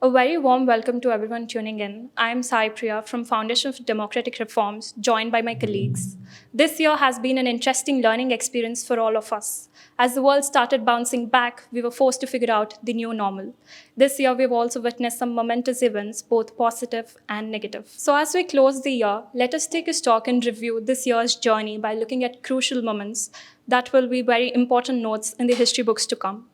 A very warm welcome to everyone tuning in. I am Sai Priya from Foundation of Democratic Reforms, joined by my colleagues. This year has been an interesting learning experience for all of us. As the world started bouncing back, we were forced to figure out the new normal. This year, we've also witnessed some momentous events, both positive and negative. So, as we close the year, let us take a stock and review this year's journey by looking at crucial moments that will be very important notes in the history books to come.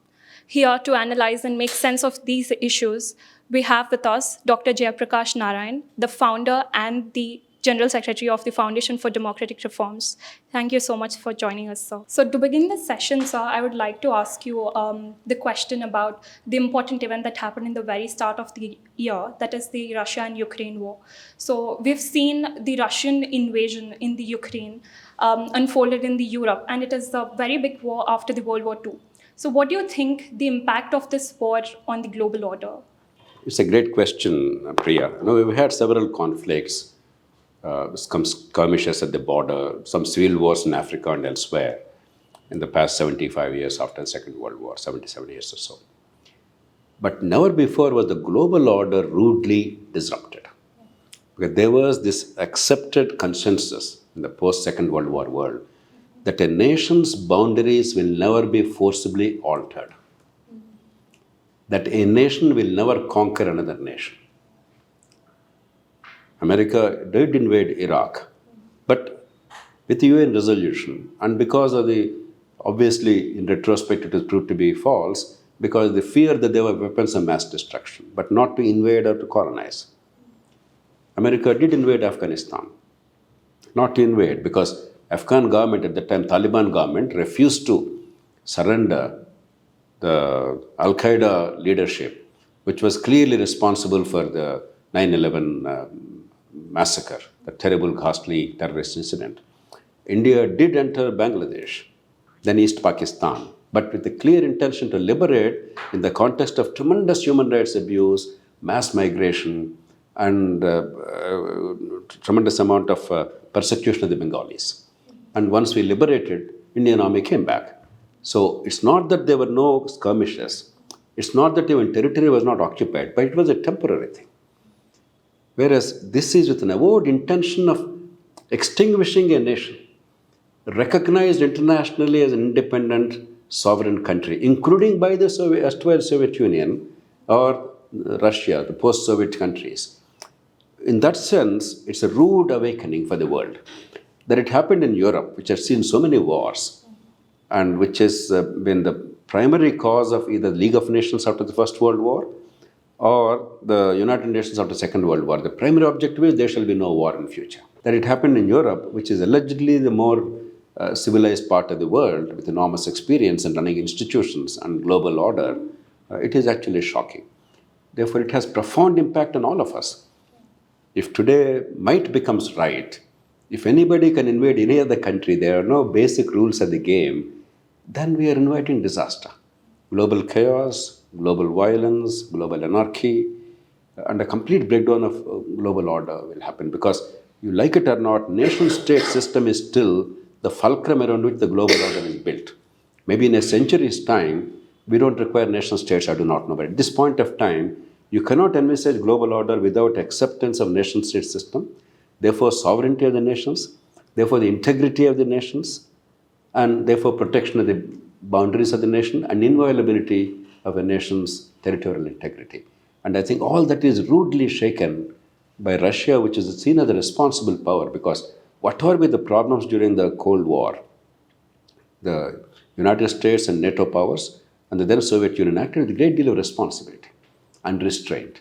Here to analyze and make sense of these issues, we have with us Dr. Jayaprakash Narayan, the founder and the General Secretary of the Foundation for Democratic Reforms. Thank you so much for joining us, sir. So, to begin the session, sir, I would like to ask you the question about the important event that happened in the very start of the year, that is the Russia and Ukraine war. So, we've seen the Russian invasion in the Ukraine unfolded in the Europe, and it is a very big war after the World War II. So, what do you think the impact of this war on the global order? It's a great question, Priya. We've had several conflicts, some skirmishes at the border, some civil wars in Africa and elsewhere in the past 75 years after the Second World War, 77 years or so. But never before was the global order rudely disrupted. Because there was this accepted consensus in the post-Second World War world that a nation's boundaries will never be forcibly altered, that a nation will never conquer another nation. America did invade Iraq, but with the UN resolution, and because of obviously in retrospect it is proved to be false, because of the fear that there were weapons of mass destruction, but not to invade or to colonize. America did invade Afghanistan, not to invade, because Afghan government at the time, Taliban government, refused to surrender the Al-Qaeda leadership, which was clearly responsible for the 9/11 massacre, the terrible, ghastly terrorist incident. India did enter Bangladesh, then East Pakistan, but with the clear intention to liberate in the context of tremendous human rights abuse, mass migration, and tremendous amount of persecution of the Bengalis. And once we liberated, Indian army came back. So it's not that there were no skirmishes. It's not that even territory was not occupied, but it was a temporary thing. Whereas this is with an avowed intention of extinguishing a nation, recognized internationally as an independent sovereign country, including by the erstwhile Soviet Union or Russia, the post-Soviet countries. In that sense, it's a rude awakening for the world. That it happened in Europe, which has seen so many wars, and which has been the primary cause of either the League of Nations after the First World War or the United Nations after the Second World War. The primary objective is there shall be no war in future. That it happened in Europe, which is allegedly the more civilized part of the world with enormous experience in running institutions and global order, it is actually shocking. Therefore, it has profound impact on all of us. If today might becomes right, if anybody can invade any other country, there are no basic rules of the game, then we are inviting disaster. Global chaos, global violence, global anarchy, and a complete breakdown of global order will happen. Because you like it or not, nation-state system is still the fulcrum around which the global order is built. Maybe in a century's time, we don't require nation-states, I do not know. But at this point of time, you cannot envisage global order without acceptance of nation-state system, therefore sovereignty of the nations, therefore the integrity of the nations, and therefore protection of the boundaries of the nation and inviolability of a nation's territorial integrity. And I think all that is rudely shaken by Russia, which is seen as the responsible power, because whatever be the problems during the Cold War, the United States and NATO powers and the then Soviet Union acted with a great deal of responsibility and restraint.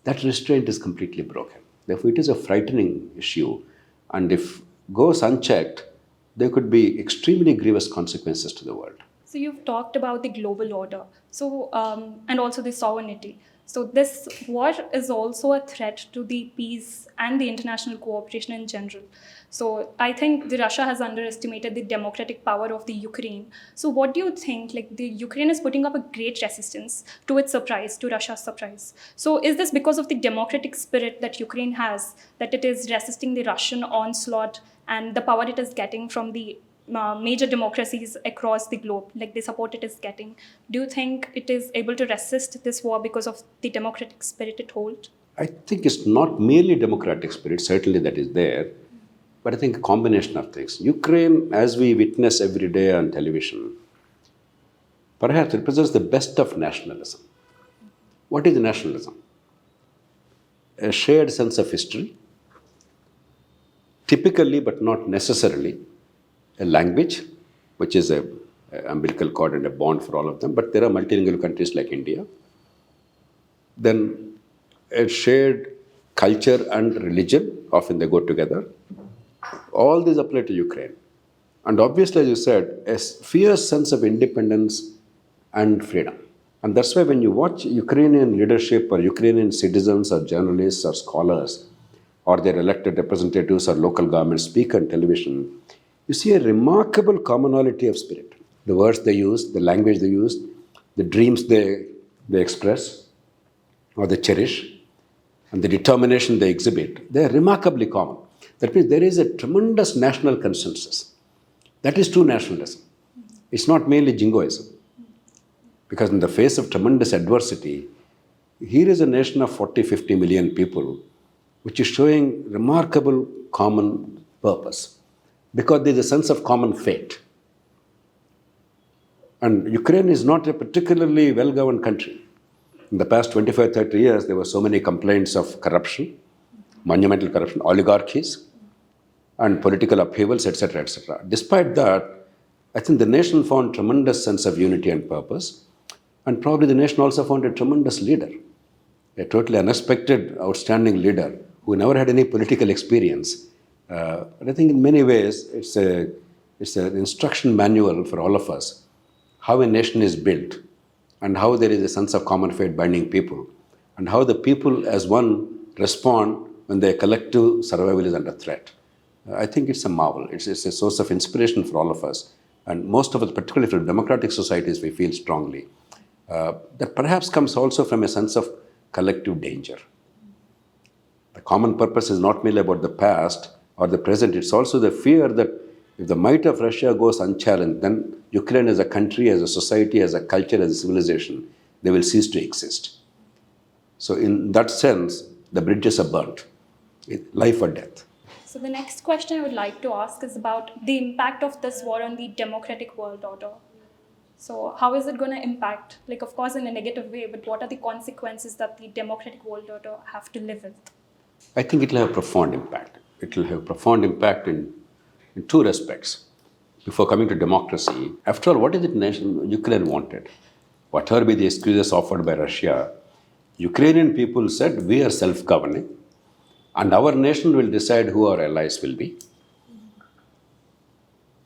That restraint is completely broken. Therefore, it is a frightening issue. And if goes unchecked, there could be extremely grievous consequences to the world. So you've talked about the global order, and also the sovereignty. So this war is also a threat to the peace and the international cooperation in general. So I think the Russia has underestimated the democratic power of the Ukraine. So what do you think? Like the Ukraine is putting up a great resistance to its surprise, to Russia's surprise. So is this because of the democratic spirit that Ukraine has, that it is resisting the Russian onslaught and the power it is getting from the major democracies across the globe, like the support it is getting. Do you think it is able to resist this war because of the democratic spirit it holds? I think it's not merely democratic spirit, certainly that is there, but I think a combination of things. Ukraine, as we witness every day on television, perhaps represents the best of nationalism. What is nationalism? A shared sense of history, typically but not necessarily a language, which is a umbilical cord and a bond for all of them, but there are multilingual countries like India. Then a shared culture and religion, often they go together. All these apply to Ukraine. And obviously, as you said, a fierce sense of independence and freedom. And that's why when you watch Ukrainian leadership or Ukrainian citizens or journalists or scholars or their elected representatives or local governments speak on television, you see a remarkable commonality of spirit. The words they use, the language they use, the dreams they express or they cherish, and the determination they exhibit, they are remarkably common. That means there is a tremendous national consensus. That is true nationalism. It's not merely jingoism. Because in the face of tremendous adversity, here is a nation of 40, 50 million people, which is showing remarkable common purpose. Because there is a sense of common fate. And Ukraine is not a particularly well-governed country. In the past 25, 30 years, there were so many complaints of corruption, monumental corruption, oligarchies, and political upheavals, etc., etc. Despite that, I think the nation found tremendous sense of unity and purpose. And probably the nation also found a tremendous leader, a totally unexpected, outstanding leader who never had any political experience. But I think in many ways, it's an instruction manual for all of us, how a nation is built and how there is a sense of common fate binding people and how the people as one respond when their collective survival is under threat. I think it's a marvel. It's a source of inspiration for all of us. And most of us, particularly for democratic societies, we feel strongly. That perhaps comes also from a sense of collective danger. The common purpose is not merely about the past or the present, it's also the fear that if the might of Russia goes unchallenged, then Ukraine as a country, as a society, as a culture, as a civilization, they will cease to exist. So in that sense, the bridges are burnt, life or death. So the next question I would like to ask is about the impact of this war on the democratic world order. So how is it going to impact, like of course in a negative way, but what are the consequences that the democratic world order have to live with? I think it will have a profound impact. It will have a profound impact in two respects. Before coming to democracy, after all, what is it Ukraine wanted? Whatever be the excuses offered by Russia, Ukrainian people said, we are self-governing and our nation will decide who our allies will be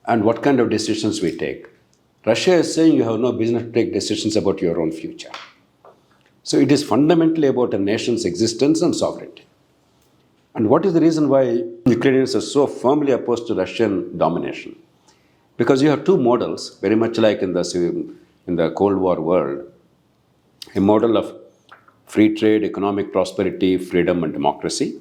and what kind of decisions we take. Russia is saying you have no business to take decisions about your own future. So it is fundamentally about a nation's existence and sovereignty. And what is the reason why Ukrainians are so firmly opposed to Russian domination? Because you have two models, very much like in the Cold War world, a model of free trade, economic prosperity, freedom and democracy,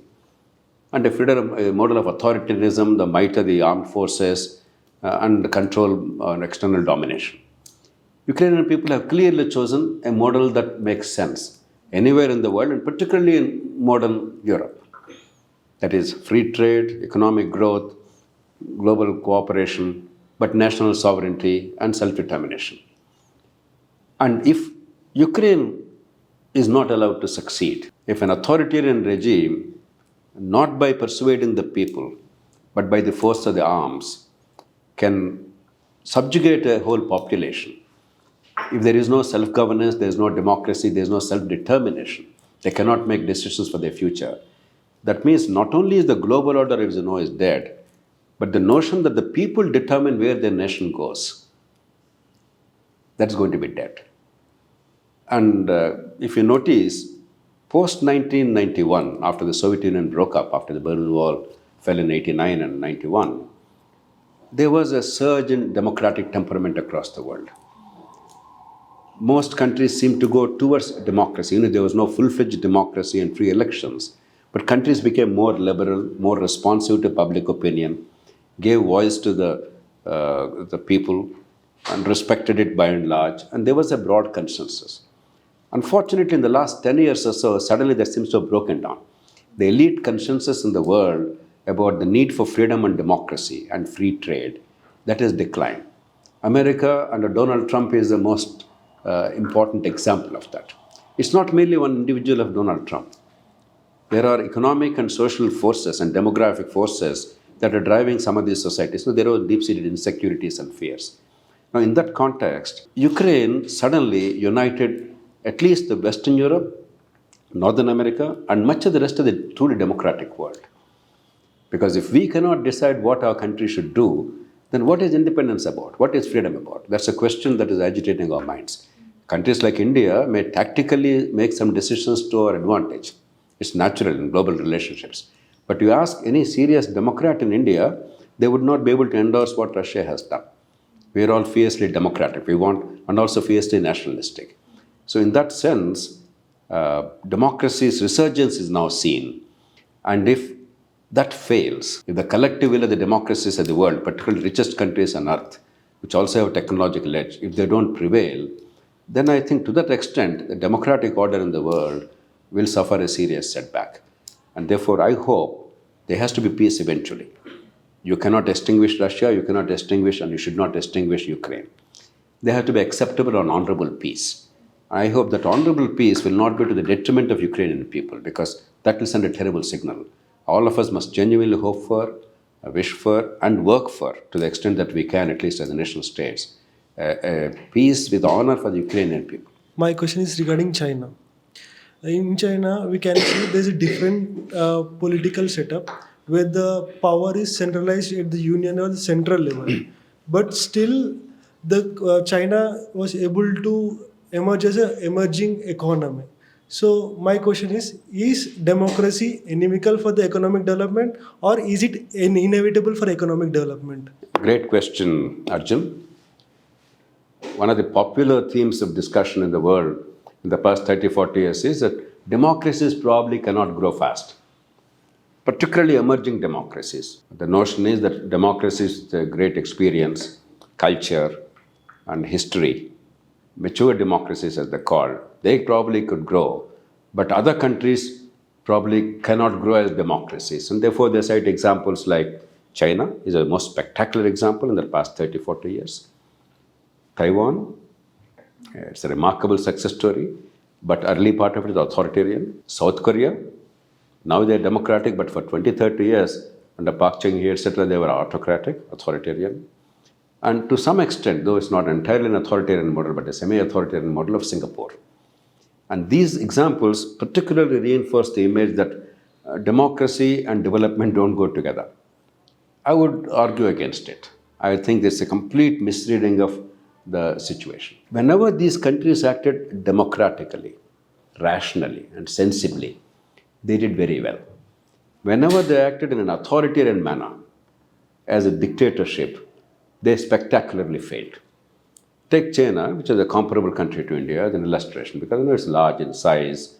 and a model of authoritarianism, the might of the armed forces, and control on external domination. Ukrainian people have clearly chosen a model that makes sense anywhere in the world, and particularly in modern Europe. That is free trade, economic growth, global cooperation, but national sovereignty and self-determination. And if Ukraine is not allowed to succeed, if an authoritarian regime, not by persuading the people, but by the force of the arms, can subjugate a whole population, if there is no self-governance, there is no democracy, there is no self-determination, they cannot make decisions for their future. That means not only is the global order, as you know, is dead, but the notion that the people determine where their nation goes, that's going to be dead. And if you notice, post-1991, after the Soviet Union broke up, after the Berlin Wall fell in 89 and 91, there was a surge in democratic temperament across the world. Most countries seemed to go towards democracy. There was no full-fledged democracy and free elections. But countries became more liberal, more responsive to public opinion, gave voice to the the people and respected it by and large, and there was a broad consensus. Unfortunately, in the last 10 years or so, suddenly that seems to have broken down. The elite consensus in the world about the need for freedom and democracy and free trade, that has declined. America under Donald Trump is the most important example of that. It's not merely one individual of Donald Trump. There are economic and social forces and demographic forces that are driving some of these societies. So there are deep-seated insecurities and fears. Now, in that context, Ukraine suddenly united at least the Western Europe, Northern America, and much of the rest of the truly democratic world. Because if we cannot decide what our country should do, then what is independence about? What is freedom about? That's a question that is agitating our minds. Countries like India may tactically make some decisions to our advantage. It's natural in global relationships. But you ask any serious Democrat in India, they would not be able to endorse what Russia has done. We are all fiercely democratic. We want, and also fiercely nationalistic. So in that sense, democracy's resurgence is now seen. And if that fails, if the collective will of the democracies of the world, particularly richest countries on earth, which also have technological edge, if they don't prevail, then I think to that extent, the democratic order in the world will suffer a serious setback. And therefore, I hope there has to be peace eventually. You cannot extinguish Russia, you cannot extinguish, and you should not extinguish Ukraine. There have to be acceptable and honorable peace. I hope that honorable peace will not be to the detriment of Ukrainian people, because that will send a terrible signal. All of us must genuinely hope for, wish for, and work for, to the extent that we can, at least as nation states, a peace with honor for the Ukrainian people. My question is regarding China. In China, we can see there's a different political setup where the power is centralized at the union or the central level. But still, the China was able to emerge as an emerging economy. So my question is democracy inimical for the economic development, or is it inevitable for economic development? Great question, Arjun. One of the popular themes of discussion in the world in the past 30, 40 years is that democracies probably cannot grow fast, particularly emerging democracies. The notion is that democracy is a great experience, culture, and history. Mature democracies, as they're called, they probably could grow, but other countries probably cannot grow as democracies. And therefore, they cite examples like China is the most spectacular example in the past 30, 40 years. Taiwan, it's a remarkable success story, but early part of it is authoritarian. South Korea, now they're democratic, but for 20, 30 years, under Park Chung-hee, etc., they were autocratic, authoritarian. And to some extent, though it's not entirely an authoritarian model, but a semi-authoritarian model of Singapore. And these examples particularly reinforce the image that democracy and development don't go together. I would argue against it. I think it's a complete misreading of the situation. Whenever these countries acted democratically, rationally, and sensibly, they did very well. Whenever they acted in an authoritarian manner, as a dictatorship, they spectacularly failed. Take China, which is a comparable country to India, as an illustration, because it's large in size,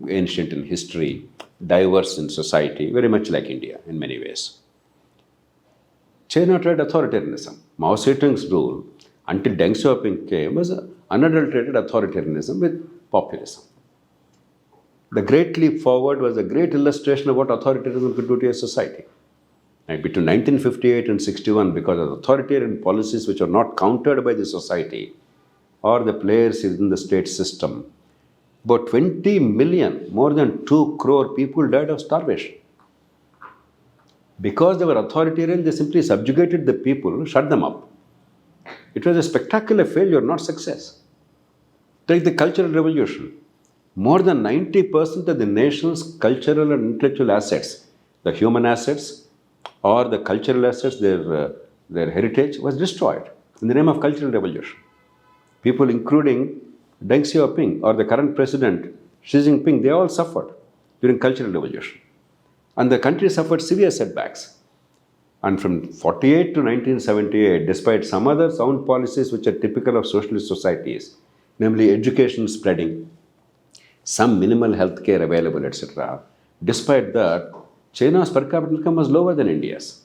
ancient in history, diverse in society, very much like India in many ways. China tried authoritarianism. Mao Zedong's rule, until Deng Xiaoping came, was unadulterated authoritarianism with populism. The Great Leap Forward was a great illustration of what authoritarianism could do to a society. And between 1958 and 61, because of authoritarian policies which are not countered by the society or the players in the state system, about 20 million, more than 2 crore people died of starvation. Because they were authoritarian, they simply subjugated the people, shut them up. It was a spectacular failure, not success. Take the Cultural Revolution. More than 90% of the nation's cultural and intellectual assets, the human assets or the cultural assets, their heritage, was destroyed in the name of Cultural Revolution. People, including Deng Xiaoping or the current president, Xi Jinping, they all suffered during Cultural Revolution. And the country suffered severe setbacks. And from 48 to 1978, despite some other sound policies which are typical of socialist societies, namely education spreading, some minimal health care available, etc., despite that, China's per capita income was lower than India's.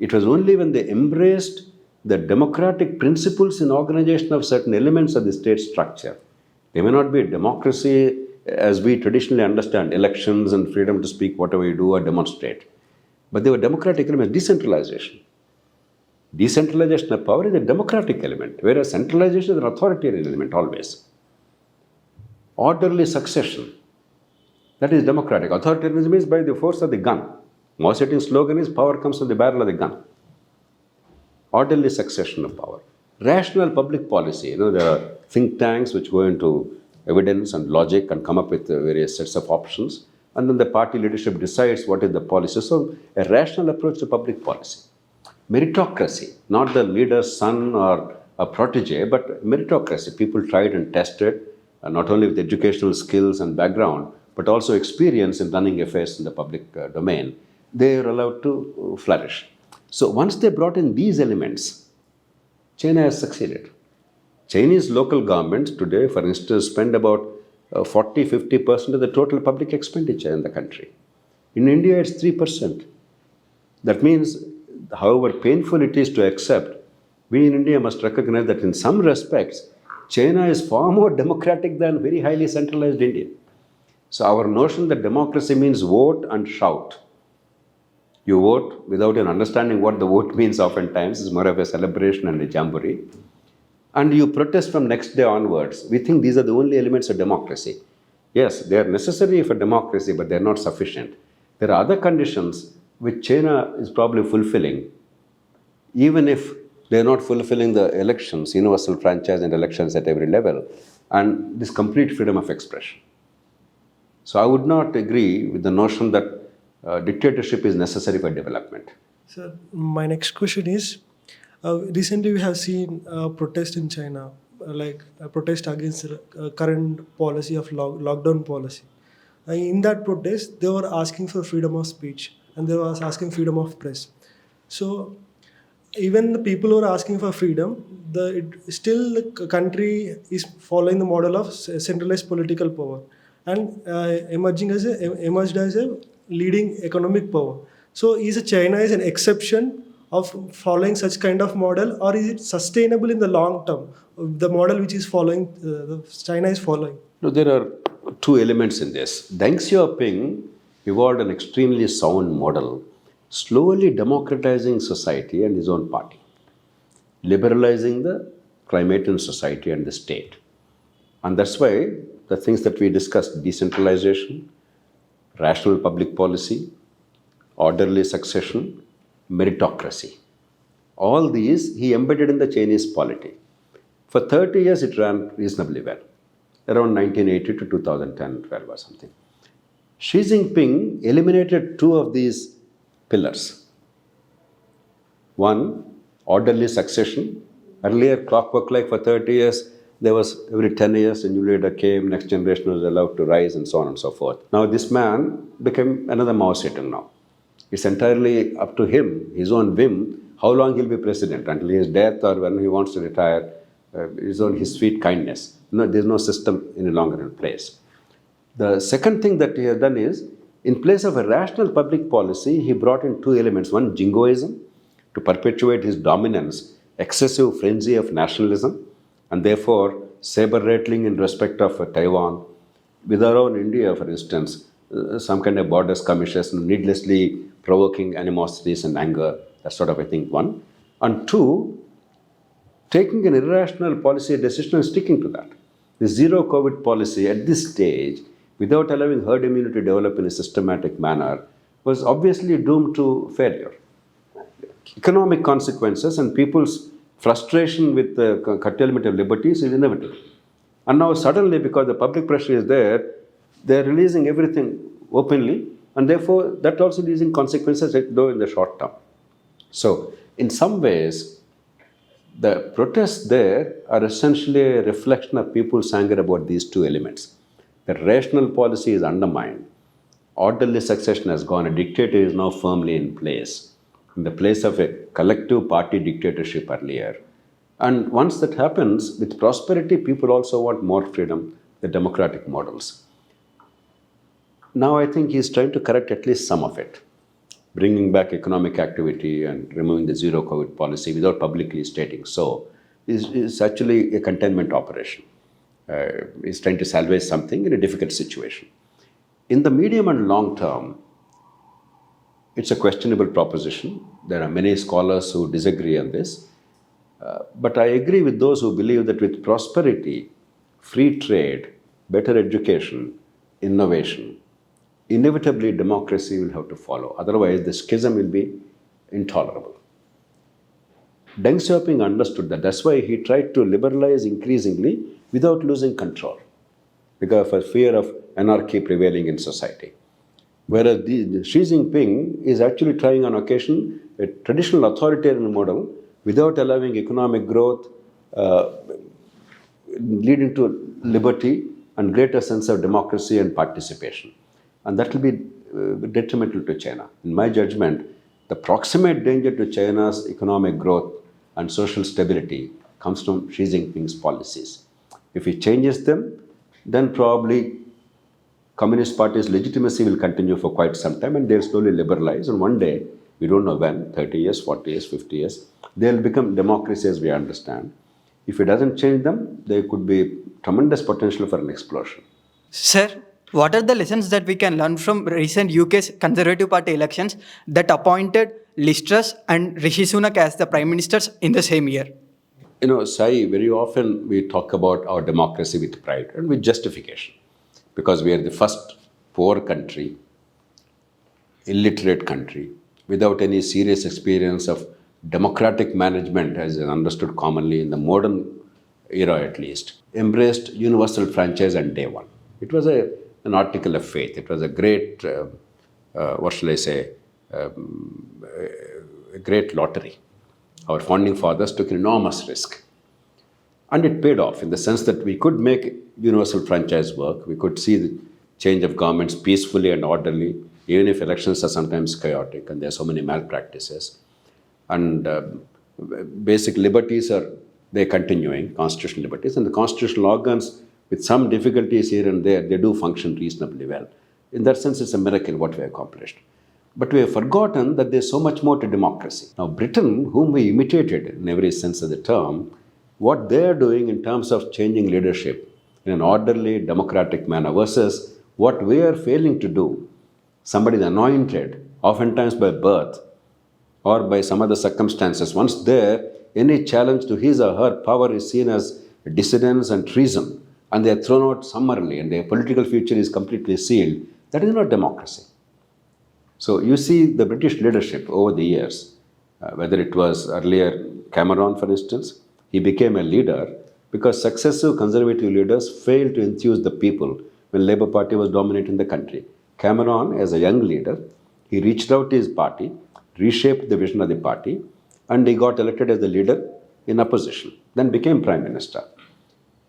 It was only when they embraced the democratic principles in organization of certain elements of the state structure. They may not be a democracy as we traditionally understand elections and freedom to speak whatever you do or demonstrate. But they were democratic elements, decentralization. Decentralization of power is a democratic element, whereas centralization is an authoritarian element always. Orderly succession, that is democratic. Authoritarianism is by the force of the gun. Mao Zedong's slogan is power comes from the barrel of the gun. Orderly succession of power. Rational public policy. There are think tanks which go into evidence and logic and come up with various sets of options. And then the party leadership decides what is the policy. So a rational approach to public policy. Meritocracy, not the leader's son or a protege, but meritocracy. People tried and tested, not only with educational skills and background, but also experience in running affairs in the public domain. They are allowed to flourish. So once they brought in these elements, China has succeeded. Chinese local governments today, for instance, spend about 40-50% of the total public expenditure in the country. In India, it's 3%. That means, however painful it is to accept, we in India must recognize that in some respects, China is far more democratic than very highly centralized India. So our notion that democracy means vote and shout. You vote without an understanding what the vote means oftentimes. It's more of a celebration and a jamboree. And you protest from next day onwards. We think these are the only elements of democracy. Yes, they are necessary for democracy, but they are not sufficient. There are other conditions which China is probably fulfilling, even if they are not fulfilling the elections, universal franchise and elections at every level, and this complete freedom of expression. So I would not agree with the notion that dictatorship is necessary for development. So my next question is, recently we have seen protest in China, like a protest against current policy of lockdown policy. In that protest, they were asking for freedom of speech and they were asking freedom of press. So even the people who are asking for freedom, still the country is following the model of centralized political power and emerged as a leading economic power. So is China is an exception of following such kind of model, or is it sustainable in the long term? The model which is following, China is following. No, there are two elements in this. Deng Xiaoping evolved an extremely sound model, slowly democratizing society and his own party, liberalizing the climate in society and the state. And that's why the things that we discussed, decentralization, rational public policy, orderly succession, meritocracy, all these he embedded in the Chinese polity. For 30 years it ran reasonably well, around 1980 to 2010, 12 or something. Xi Jinping eliminated two of these pillars. One, orderly succession. Earlier, clockwork like for 30 years, there was every 10 years a new leader came, next generation was allowed to rise and so on and so forth. Now this man became another Mao Zedong now. It's entirely up to him, his own whim, how long he'll be president, until his death or when he wants to retire, his own his sweet kindness. No, there's no system any longer in place. The second thing that he has done is, in place of a rational public policy, he brought in two elements. One, jingoism, to perpetuate his dominance, excessive frenzy of nationalism, and therefore saber-rattling in respect of Taiwan. With our own India, for instance, some kind of border skirmishes, needlessly provoking animosities and anger, that sort of a thing, one. And two, taking an irrational policy decision and sticking to that. The zero COVID policy at this stage, without allowing herd immunity to develop in a systematic manner, was obviously doomed to failure. Economic consequences and people's frustration with the curtailment of liberties is inevitable. And now suddenly, because the public pressure is there, they're releasing everything openly, and therefore that also leads in consequences, though in the short term. So in some ways, the protests there are essentially a reflection of people's anger about these two elements. The rational policy is undermined. Orderly succession has gone. A dictator is now firmly in place, in the place of a collective party dictatorship earlier. And once that happens, with prosperity, people also want more freedom, the democratic models. Now I think he's trying to correct at least some of it. bringing back economic activity and removing the zero COVID policy without publicly stating so is actually a containment operation. Is trying to salvage something in a difficult situation. In the medium and long term, it's a questionable proposition. There are many scholars who disagree on this. But I agree with those who believe that with prosperity, free trade, better education, innovation, inevitably democracy will have to follow. Otherwise, the schism will be intolerable. Deng Xiaoping understood that. That's why he tried to liberalize increasingly without losing control, because of fear of anarchy prevailing in society. Whereas Xi Jinping is actually trying on occasion a traditional authoritarian model without allowing economic growth, leading to liberty and greater sense of democracy and participation. And that will be detrimental to China. In my judgment, the proximate danger to China's economic growth and social stability comes from Xi Jinping's policies. If he changes them, then probably Communist Party's legitimacy will continue for quite some time and they'll slowly liberalize. And one day, we don't know when, 30 years, 40 years, 50 years, they'll become democracy as we understand. If he doesn't change them, there could be tremendous potential for an explosion. Sir, what are the lessons that we can learn from recent UK's Conservative Party elections that appointed Liz Truss and Rishi Sunak as the Prime Ministers in the same year? You know, Sai, very often we talk about our democracy with pride and with justification, because we are the first poor country, illiterate country, without any serious experience of democratic management as is understood commonly in the modern era at least, embraced universal franchise on day one. It was an article of faith. It was a great, what shall I say, a great lottery. Our founding fathers took an enormous risk. And it paid off in the sense that we could make universal franchise work. We could see the change of governments peacefully and orderly, even if elections are sometimes chaotic and there are so many malpractices. And basic liberties are they're continuing, constitutional liberties. And the constitutional organs, with some difficulties here and there, they do function reasonably well. In that sense, it's a miracle what we accomplished. But we have forgotten that there's so much more to democracy. Now, Britain, whom we imitated in every sense of the term, what they're doing in terms of changing leadership in an orderly, democratic manner versus what we are failing to do. Somebody is anointed, oftentimes by birth or by some other circumstances. Once there, any challenge to his or her power is seen as dissidence and treason, and they are thrown out summarily, and their political future is completely sealed. That is not democracy. So you see the British leadership over the years, whether it was earlier Cameron, for instance, he became a leader because successive conservative leaders failed to enthuse the people when Labour Party was dominating the country. Cameron, as a young leader, he reached out to his party, reshaped the vision of the party, and he got elected as the leader in opposition, then became Prime Minister.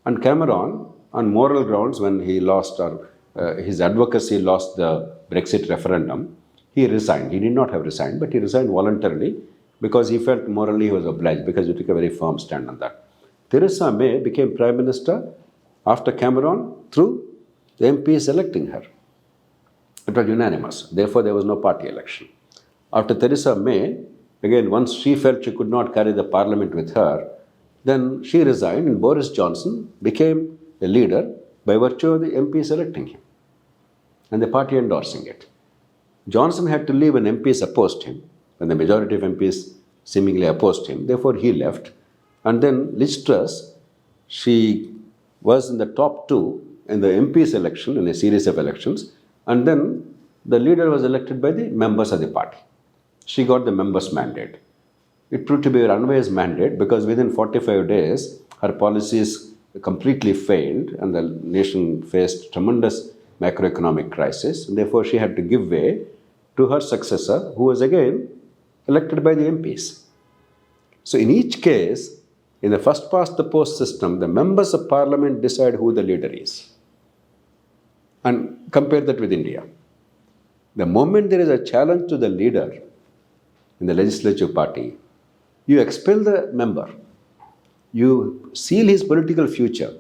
And Cameron, on moral grounds, when he lost, or his advocacy lost the Brexit referendum, he resigned. He did not have resigned, but he resigned voluntarily because he felt morally he was obliged, because he took a very firm stand on that. Theresa May became Prime Minister after Cameron through the MPs electing her. It was unanimous. Therefore, there was no party election. After Theresa May, again, once she felt she could not carry the parliament with her, then she resigned and Boris Johnson became a leader by virtue of the MPs electing him and the party endorsing it. Johnson had to leave when MPs opposed him, when the majority of MPs seemingly opposed him. Therefore, he left. And then Liz Truss, she was in the top two in the MPs election, in a series of elections. And then the leader was elected by the members of the party. She got the members' mandate. It proved to be an unwise mandate because within 45 days, her policies completely failed and the nation faced tremendous macroeconomic crisis. And therefore, she had to give way to her successor, who was again elected by the MPs. So in each case, in the first past the post system, the members of parliament decide who the leader is. And compare that with India. The moment there is a challenge to the leader in the legislative party, you expel the member. You seal his political future.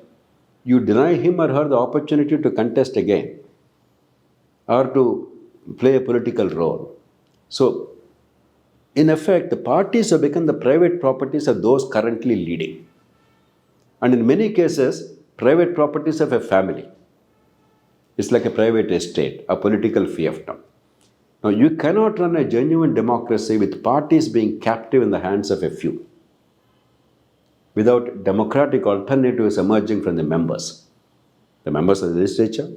You deny him or her the opportunity to contest again or to play a political role. So, in effect, the parties have become the private properties of those currently leading. And in many cases, private properties of a family. It's like a private estate, a political fiefdom. Now, you cannot run a genuine democracy with parties being captive in the hands of a few, without democratic alternatives emerging from the members of the legislature,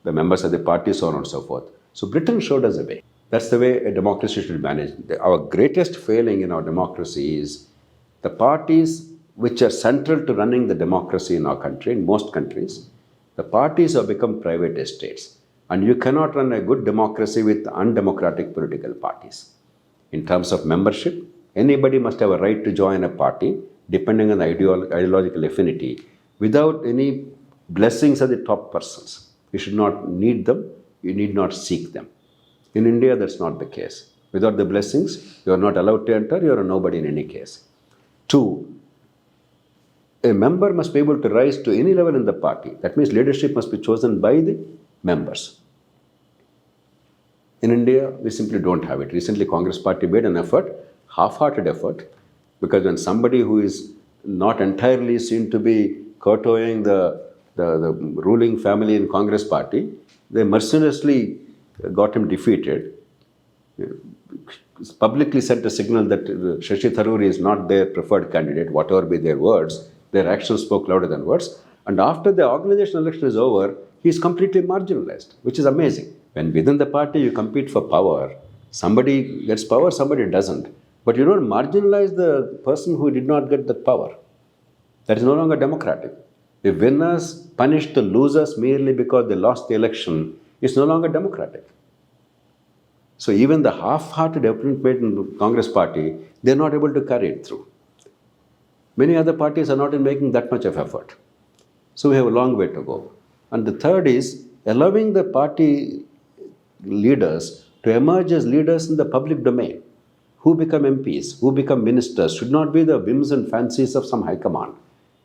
the members of the party, so on and so forth. So Britain showed us a way. That's the way a democracy should be managed. Our greatest failing in our democracy is the parties which are central to running the democracy in our country, in most countries, the parties have become private estates. And you cannot run a good democracy with undemocratic political parties. In terms of membership, anybody must have a right to join a party depending on the ideological affinity without any blessings of the top persons. You should not need them, you need not seek them. In India, that's not the case. Without the blessings, you are not allowed to enter, you are a nobody in any case. Two, a member must be able to rise to any level in the party. That means leadership must be chosen by the members. In India, we simply don't have it. Recently, Congress party made an effort, half-hearted effort, because when somebody who is not entirely seen to be kowtowing the ruling family in Congress party, they mercilessly got him defeated. Publicly sent a signal that Shashi Tharoor is not their preferred candidate, whatever be their words. Their actions spoke louder than words. And after the organizational election is over, he is completely marginalized, which is amazing. When within the party you compete for power, somebody gets power, somebody doesn't. But you don't marginalize the person who did not get that power. That is no longer democratic. If winners punish the losers merely because they lost the election, it's no longer democratic. So even the half-hearted effort made in the Congress party, they're not able to carry it through. Many other parties are not in making that much of effort. So we have a long way to go. And the third is allowing the party leaders to emerge as leaders in the public domain. Who become MPs, who become ministers should not be the whims and fancies of some high command.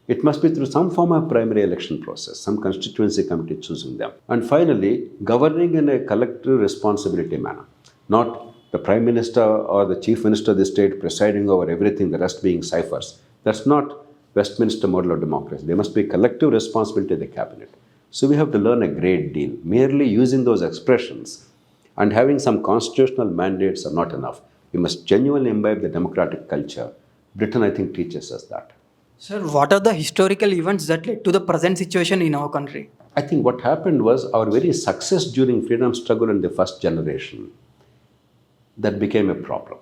It must be through some form of primary election process, some constituency committee choosing them. And finally, governing in a collective responsibility manner. Not the prime minister or the chief minister of the state presiding over everything, the rest being ciphers. That's not Westminster model of democracy. There must be collective responsibility of the cabinet. So we have to learn a great deal. Merely using those expressions and having some constitutional mandates are not enough. We must genuinely imbibe the democratic culture. Britain, I think, teaches us that. Sir, what are the historical events that led to the present situation in our country? I think what happened was our very success during freedom struggle in the first generation, that became a problem.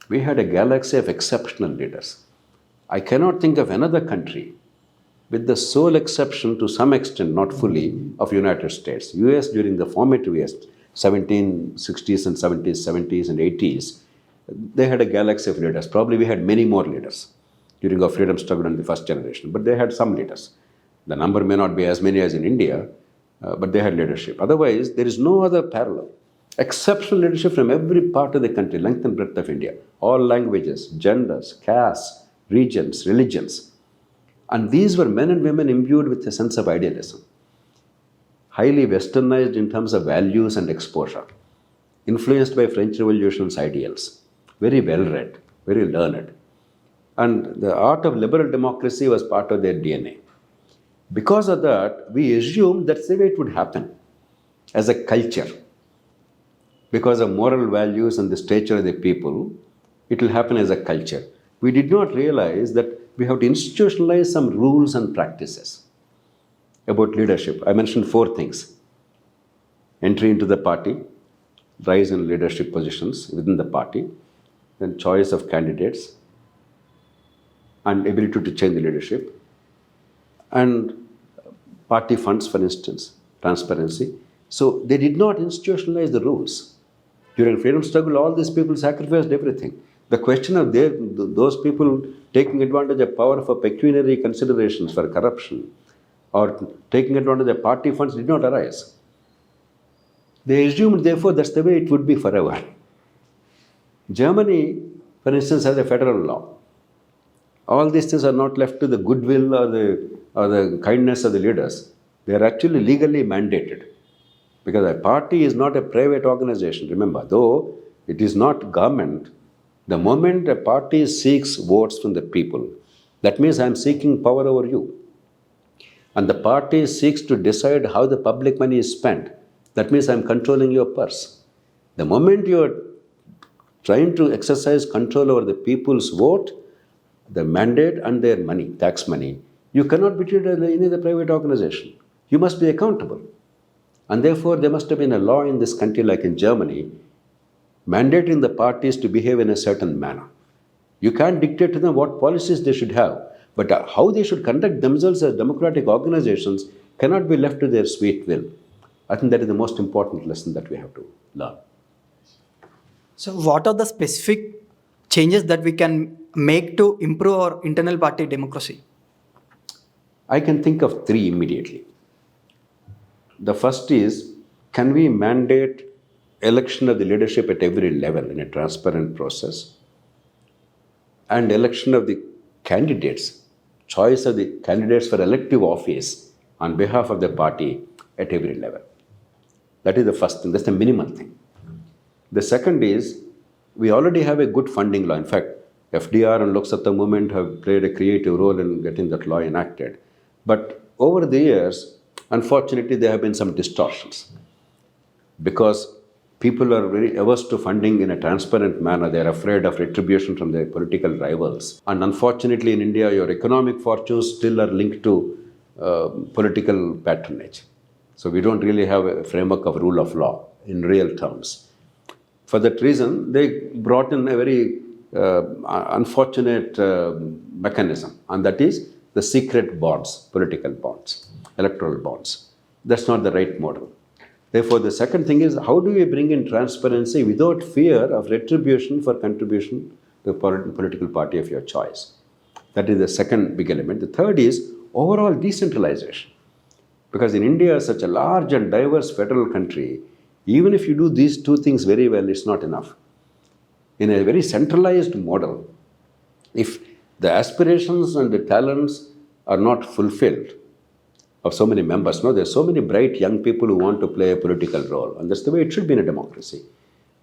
We had a galaxy of exceptional leaders. I cannot think of another country, with the sole exception to some extent, not fully, of United States. US during the formative years, 1760s and 70s, 70s and 80s, they had a galaxy of leaders. Probably we had many more leaders during our freedom struggle in the first generation, but they had some leaders. The number may not be as many as in India, but they had leadership. Otherwise, there is no other parallel. Exceptional leadership from every part of the country, length and breadth of India, all languages, genders, castes, regions, religions. And these were men and women imbued with a sense of idealism, highly westernized in terms of values and exposure, influenced by French Revolution's ideals, very well read, very learned. And the art of liberal democracy was part of their DNA. Because of that, we assumed that's the way it would happen as a culture. Because of moral values and the stature of the people, it will happen as a culture. We did not realize that we have to institutionalize some rules and practices about leadership. I mentioned 4 things. Entry into the party, rise in leadership positions within the party, then choice of candidates, and ability to change the leadership, and party funds, for instance, transparency. So they did not institutionalize the rules. During freedom struggle, all these people sacrificed everything. The question of those people taking advantage of power for pecuniary considerations, for corruption, or taking advantage of party funds did not arise. They assumed, therefore, that's the way it would be forever. Germany, for instance, has a federal law. All these things are not left to the goodwill or the kindness of the leaders. They are actually legally mandated. Because a party is not a private organization. Remember, though It is not government. The moment a party seeks votes from the people, that means I am seeking power over you. And the party seeks to decide how the public money is spent, that means I am controlling your purse. The moment you are trying to exercise control over the people's vote, the mandate and their money, tax money, you cannot be treated as any other private organization. You must be accountable. And therefore, there must have been a law in this country, like in Germany, mandating the parties to behave in a certain manner. You can't dictate to them what policies they should have, but how they should conduct themselves as democratic organizations cannot be left to their sweet will. I think that is the most important lesson that we have to learn. So, what are the specific changes that we can make to improve our internal party democracy? I can think of three immediately. The first is, can we mandate election of the leadership at every level in a transparent process? And election of the candidates, choice of the candidates for elective office on behalf of the party at every level. That is the first thing, that's the minimal thing. The second is, we already have a good funding law. In fact, FDR and Lok Sabha movement have played a creative role in getting that law enacted. But over the years, unfortunately, there have been some distortions. Because people are very averse to funding in a transparent manner. They are afraid of retribution from their political rivals. And unfortunately, in India, your economic fortunes still are linked to political patronage. So we don't really have a framework of rule of law in real terms. For that reason, they brought in a very unfortunate mechanism, and that is the secret bonds, political bonds, electoral bonds. That's not the right model. Therefore, the second thing is, how do we bring in transparency without fear of retribution for contribution to a political party of your choice? That is the second big element. The third is overall decentralization. Because in India, such a large and diverse federal country, even if you do these two things very well, it's not enough. In a very centralized model, if the aspirations and the talents are not fulfilled of so many members, no, there's so many bright young people who want to play a political role, and that's the way it should be in a democracy.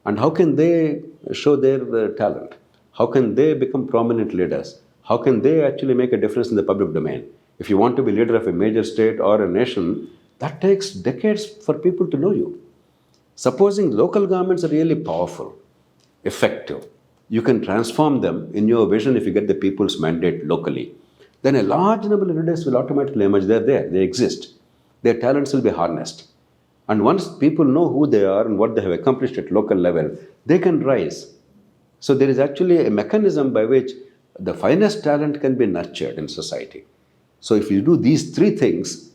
And how can they show their talent? How can they become prominent leaders? How can they actually make a difference in the public domain? If you want to be leader of a major state or a nation, that takes decades for people to know you. Supposing local governments are really powerful, effective, you can transform them in your vision if you get the people's mandate locally. Then a large number of leaders will automatically emerge. They're there, they exist. Their talents will be harnessed. And once people know who they are and what they have accomplished at local level, they can rise. So there is actually a mechanism by which the finest talent can be nurtured in society. So if you do these three things,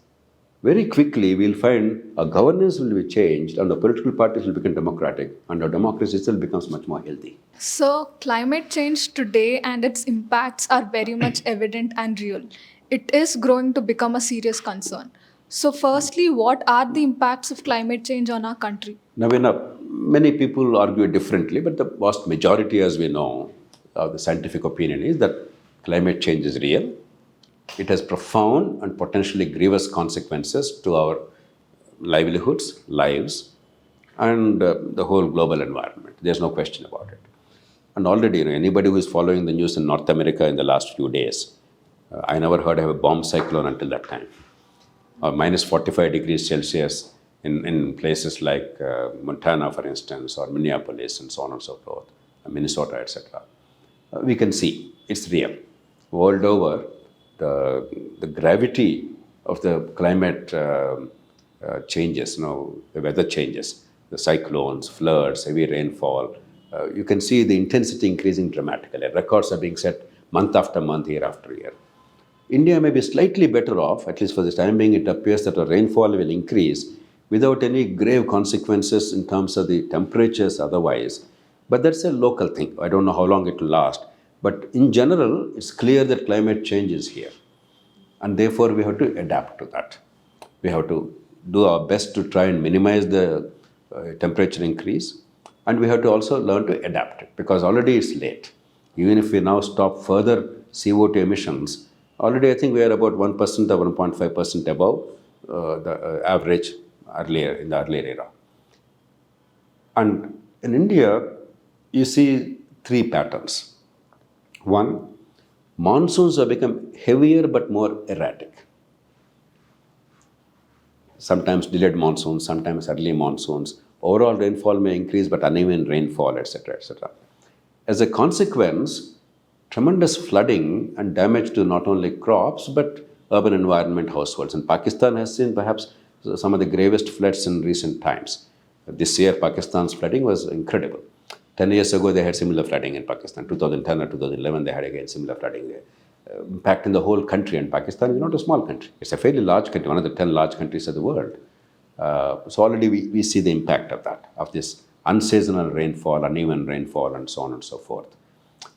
very quickly we'll find our governance will be changed and the political parties will become democratic and our democracy itself becomes much more healthy. So, climate change today and its impacts are very much evident and real. It is growing to become a serious concern. So, firstly, what are the impacts of climate change on our country? Now, many people argue differently, but the vast majority, as we know, of the scientific opinion is that climate change is real. It has profound and potentially grievous consequences to our livelihoods, lives, and the whole global environment. There's no question about it. And already, anybody who is following the news in North America in the last few days, I never heard of a bomb cyclone until that time. Minus 45 degrees Celsius in places like Montana, for instance, or Minneapolis, and so on and so forth, Minnesota, etc. We can see it's real. World over, the gravity of the climate changes, the weather changes, the cyclones, floods, heavy rainfall, you can see the intensity increasing dramatically. Records are being set month after month, year after year. India may be slightly better off, at least for the time being. It appears that our rainfall will increase without any grave consequences in terms of the temperatures otherwise. But that's a local thing. I don't know how long it will last. But in general, it's clear that climate change is here. And therefore, we have to adapt to that. We have to do our best to try and minimize the temperature increase. And we have to also learn to adapt it, because already it's late. Even if we now stop further CO2 emissions, already I think we are about 1% or 1.5% above the average in the earlier era. And in India, you see three patterns. One, monsoons have become heavier but more erratic. Sometimes delayed monsoons, sometimes early monsoons. Overall rainfall may increase, but uneven rainfall, etc., etc. As a consequence, tremendous flooding and damage to not only crops but urban environment, households. And Pakistan has seen perhaps some of the gravest floods in recent times. This year, Pakistan's flooding was incredible. 10 years ago, they had similar flooding in Pakistan. 2010 or 2011, they had again similar flooding there. Impact in the whole country, and Pakistan is not a small country. It's a fairly large country, one of the 10 large countries of the world. So already we see the impact of that, of this unseasonal rainfall, uneven rainfall, and so on and so forth.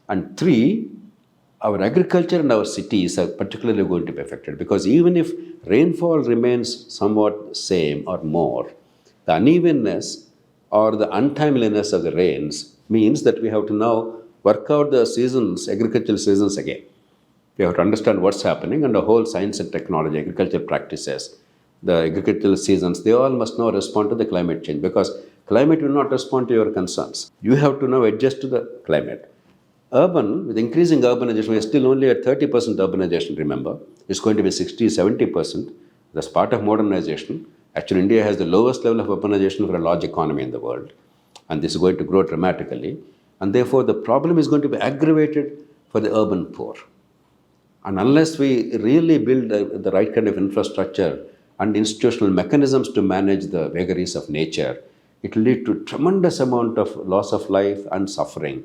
And three, our agriculture and our cities are particularly going to be affected, because even if rainfall remains somewhat same or more, the unevenness or the untimeliness of the rains means that we have to now work out the seasons, agricultural seasons again. We have to understand what's happening, and the whole science and technology, agricultural practices, the agricultural seasons, they all must now respond to the climate change, because climate will not respond to your concerns. You have to now adjust to the climate. Urban, with increasing urbanization, we are still only at 30% urbanization, remember. It's going to be 60, 70%. That's part of modernization. Actually, India has the lowest level of urbanization for a large economy in the world. And this is going to grow dramatically. And therefore, the problem is going to be aggravated for the urban poor. And unless we really build the right kind of infrastructure and institutional mechanisms to manage the vagaries of nature, it will lead to tremendous amount of loss of life and suffering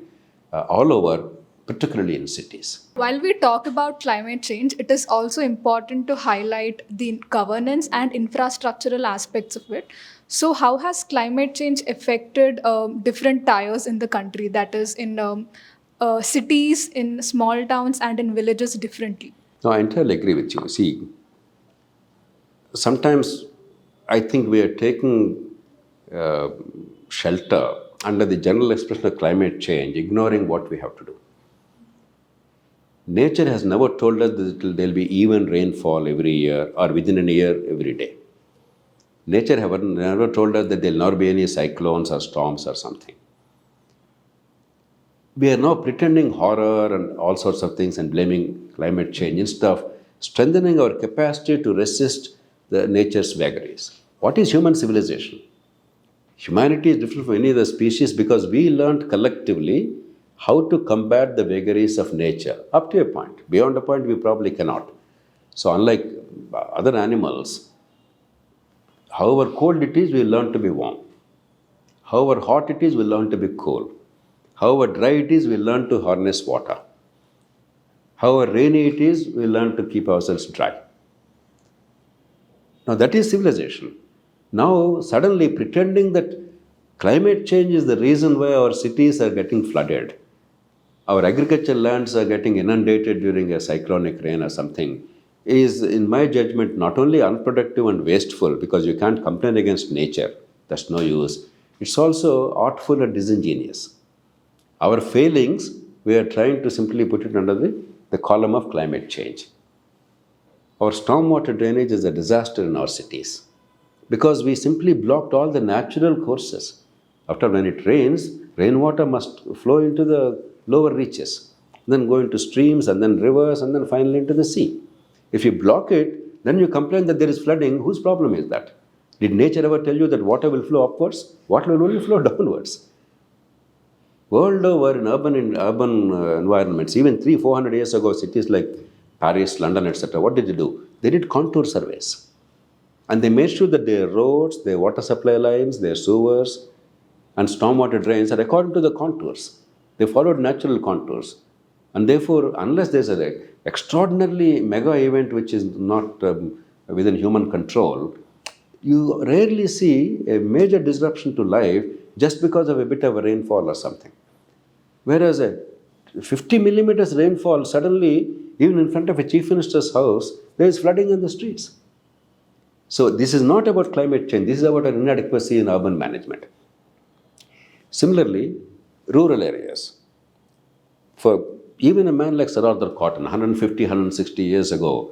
all over, particularly in cities. While we talk about climate change, it is also important to highlight the governance and infrastructural aspects of it. So, how has climate change affected different tiers in the country, that is, in cities, in small towns, and in villages differently? No, I entirely agree with you. See, sometimes I think we are taking shelter under the general expression of climate change, ignoring what we have to do. Nature has never told us that there will be even rainfall every year or within a year every day. Nature has never told us that there will not be any cyclones or storms or something. We are now pretending horror and all sorts of things and blaming climate change instead of strengthening our capacity to resist the nature's vagaries. What is human civilization? Humanity is different from any other species because we learned collectively how to combat the vagaries of nature up to a point. Beyond a point, we probably cannot. So, unlike other animals, however cold it is, we learn to be warm. However hot it is, we learn to be cool. However dry it is, we learn to harness water. However rainy it is, we learn to keep ourselves dry. Now, that is civilization. Now, suddenly pretending that climate change is the reason why our cities are getting flooded, our agricultural lands are getting inundated during a cyclonic rain or something, is, in my judgment, not only unproductive and wasteful, because you can't complain against nature, that's no use, it's also artful and disingenuous. Our failings, we are trying to simply put it under the column of climate change. Our stormwater drainage is a disaster in our cities because we simply blocked all the natural courses. After when it rains, rainwater must flow into the lower reaches, then go into streams and then rivers and then finally into the sea. If you block it, then you complain that there is flooding. Whose problem is that? Did nature ever tell you that water will flow upwards? Water will only flow downwards. World over, in urban environments, even 300-400 years ago, cities like Paris, London, etc., what did they do? They did contour surveys. And they made sure that their roads, their water supply lines, their sewers, and stormwater drains are according to the contours. They followed natural contours. And therefore, unless there's an extraordinarily mega event which is not within human control, you rarely see a major disruption to life just because of a bit of a rainfall or something. Whereas a 50 millimeters rainfall, suddenly, even in front of a chief minister's house, there is flooding in the streets. So this is not about climate change, this is about an inadequacy in urban management. Similarly, rural areas. For even a man like Sir Arthur Cotton, 150, 160 years ago,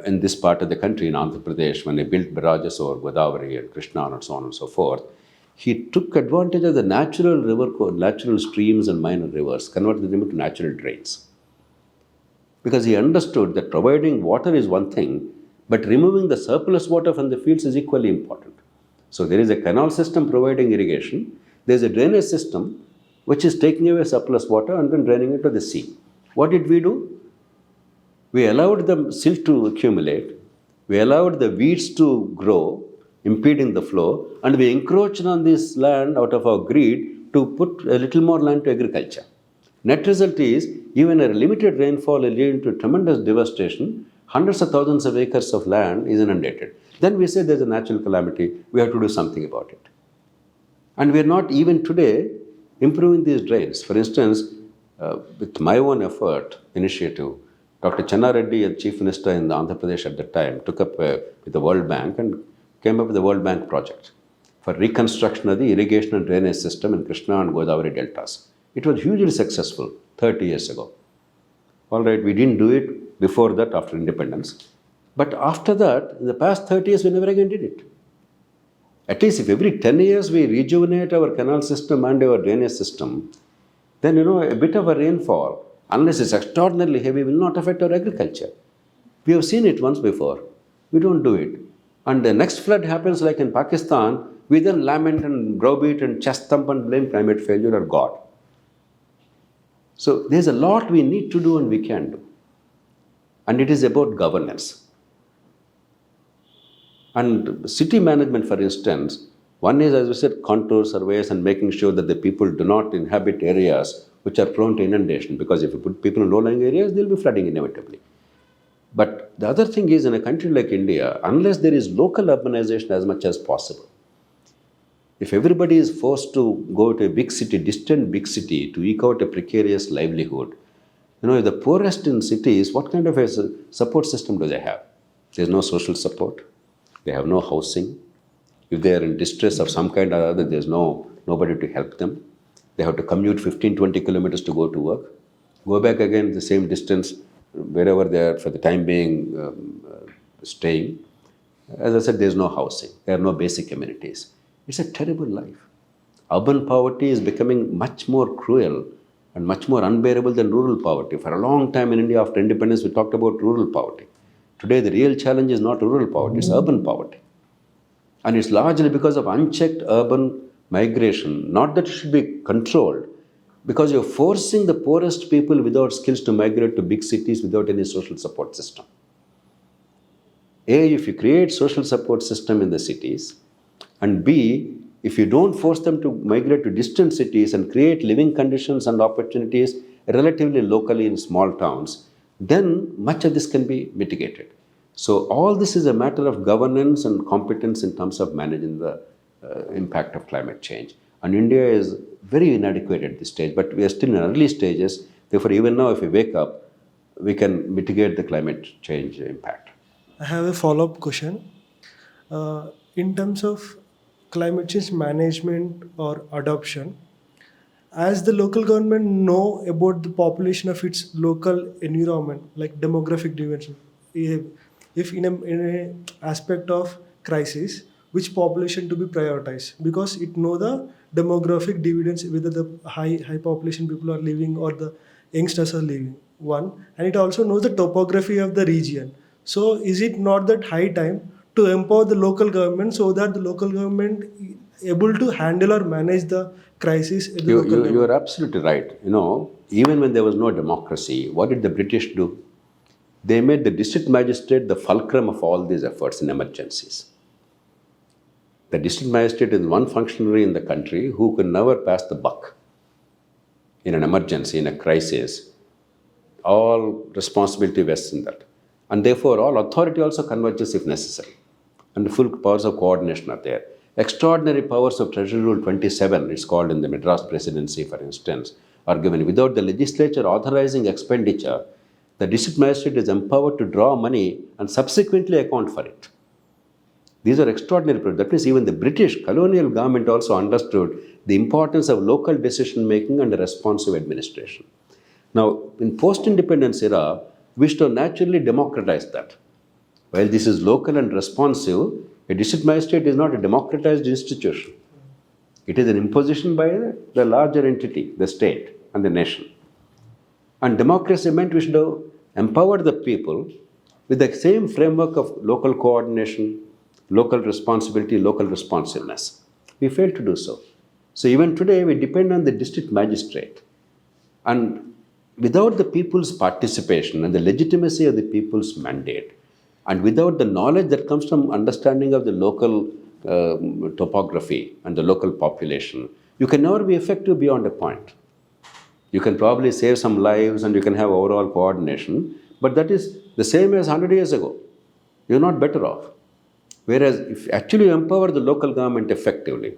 in this part of the country, in Andhra Pradesh, when they built barrages over Godavari and Krishna and so on and so forth, He took advantage of the natural natural streams and minor rivers, converted them into natural drains. Because he understood that providing water is one thing, but removing the surplus water from the fields is equally important. So there is a canal system providing irrigation, there is a drainage system which is taking away surplus water and then draining it to the sea. What did we do? We allowed the silt to accumulate, we allowed the weeds to grow, impeding the flow, and we encroached on this land out of our greed to put a little more land to agriculture. Net result is, even a limited rainfall will lead to tremendous devastation. Hundreds of thousands of acres of land is inundated. Then we say there's a natural calamity, we have to do something about it. And we are not even today improving these drains. For instance, with my own effort, initiative, Dr. Channa Reddy, the Chief Minister in Andhra Pradesh at that time, took up with the World Bank and came up with the World Bank project for reconstruction of the irrigation and drainage system in Krishna and Godavari deltas. It was hugely successful 30 years ago. All right, we didn't do it before that, after independence. But after that, in the past 30 years, we never again did it. At least if every 10 years we rejuvenate our canal system and our drainage system, then a bit of a rainfall, unless it's extraordinarily heavy, will not affect our agriculture. We have seen it once before. We don't do it. And the next flood happens like in Pakistan, we then lament and browbeat and chest thump and blame climate failure or God. So there's a lot we need to do and we can do. And it is about governance. And city management, for instance, one is, as we said, contour surveys and making sure that the people do not inhabit areas which are prone to inundation, because if you put people in low-lying areas, they'll be flooding inevitably. But the other thing is, in a country like India, unless there is local urbanization as much as possible, if everybody is forced to go to a big city, distant big city, to eke out a precarious livelihood, if the poorest in cities, what kind of a support system do they have? There's no social support. They have no housing. If they are in distress of some kind or other, there's nobody to help them. They have to commute 15-20 kilometers to go to work. Go back again the same distance wherever they are for the time being staying. As I said, there's no housing. There are no basic amenities. It's a terrible life. Urban poverty is becoming much more cruel and much more unbearable than rural poverty. For a long time in India, after independence, we talked about rural poverty. Today, the real challenge is not rural poverty, it's urban poverty. And it's largely because of unchecked urban migration, not that it should be controlled, because you're forcing the poorest people without skills to migrate to big cities without any social support system. A, if you create social support system in the cities, and B, if you don't force them to migrate to distant cities and create living conditions and opportunities relatively locally in small towns, then much of this can be mitigated. So all this is a matter of governance and competence in terms of managing the impact of climate change. And India is very inadequate at this stage, but we are still in early stages. Therefore, even now, if we wake up, we can mitigate the climate change impact. I have a follow-up question. In terms of climate change management or adoption, as the local government know about the population of its local environment, like demographic dimension, if in a aspect of crisis, which population to be prioritized, because it know the demographic dividends, whether the high population people are living or the youngsters are living, one, and it also knows the topography of the region. So is it not that high time to empower the local government so that the local government able to handle or manage the crisis at the local level? You are absolutely right. Even when there was no democracy, what did the British do? They made the district magistrate the fulcrum of all these efforts in emergencies. The district magistrate is one functionary in the country who could never pass the buck in an emergency, in a crisis. All responsibility vests in that. And therefore, all authority also converges if necessary. And the full powers of coordination are there. Extraordinary powers of Treasury Rule 27, it's called in the Madras Presidency, for instance, are given. Without the legislature authorizing expenditure, the district magistrate is empowered to draw money and subsequently account for it. These are extraordinary powers. That means even the British colonial government also understood the importance of local decision making and responsive administration. Now, in post-independence era, we should have naturally democratized that. While this is local and responsive, a district magistrate is not a democratized institution. It is an imposition by the larger entity, the state and the nation. And democracy meant we should have empowered the people with the same framework of local coordination, local responsibility, local responsiveness. We failed to do so. So even today, we depend on the district magistrate. And without the people's participation and the legitimacy of the people's mandate, and without the knowledge that comes from understanding of the local topography and the local population, you can never be effective beyond a point. You can probably save some lives and you can have overall coordination, but that is the same as 100 years ago. You're not better off. Whereas if actually you empower the local government effectively,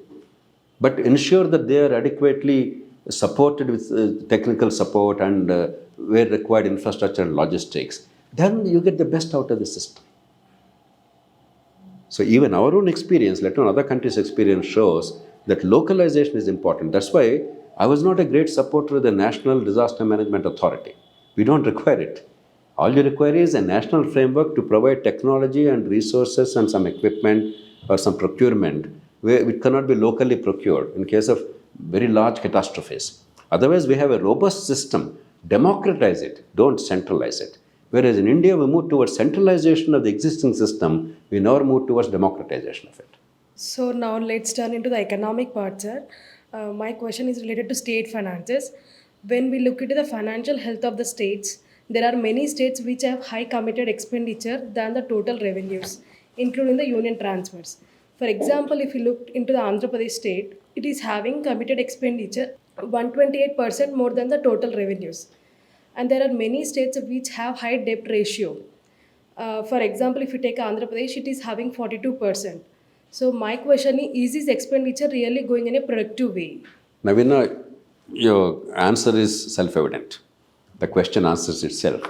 but ensure that they are adequately supported with technical support and where required infrastructure and logistics, then you get the best out of the system. So even our own experience, let alone other countries' experience, shows that localization is important. That's why I was not a great supporter of the National Disaster Management Authority. We don't require it. All you require is a national framework to provide technology and resources and some equipment or some procurement where it cannot be locally procured in case of very large catastrophes. Otherwise, we have a robust system. Democratize it, don't centralize it. Whereas in India, we move towards centralization of the existing system, we never move towards democratization of it. So now let's turn into the economic part, sir. My question is related to state finances. When we look into the financial health of the states, there are many states which have high committed expenditure than the total revenues, including the union transfers. For example, if you look into the Andhra Pradesh state, it is having committed expenditure 128% more than the total revenues. And there are many states which have high debt ratio. For example, if you take Andhra Pradesh, it is having 42%. So my question is this expenditure really going in a productive way? Navina, your answer is self-evident. The question answers itself.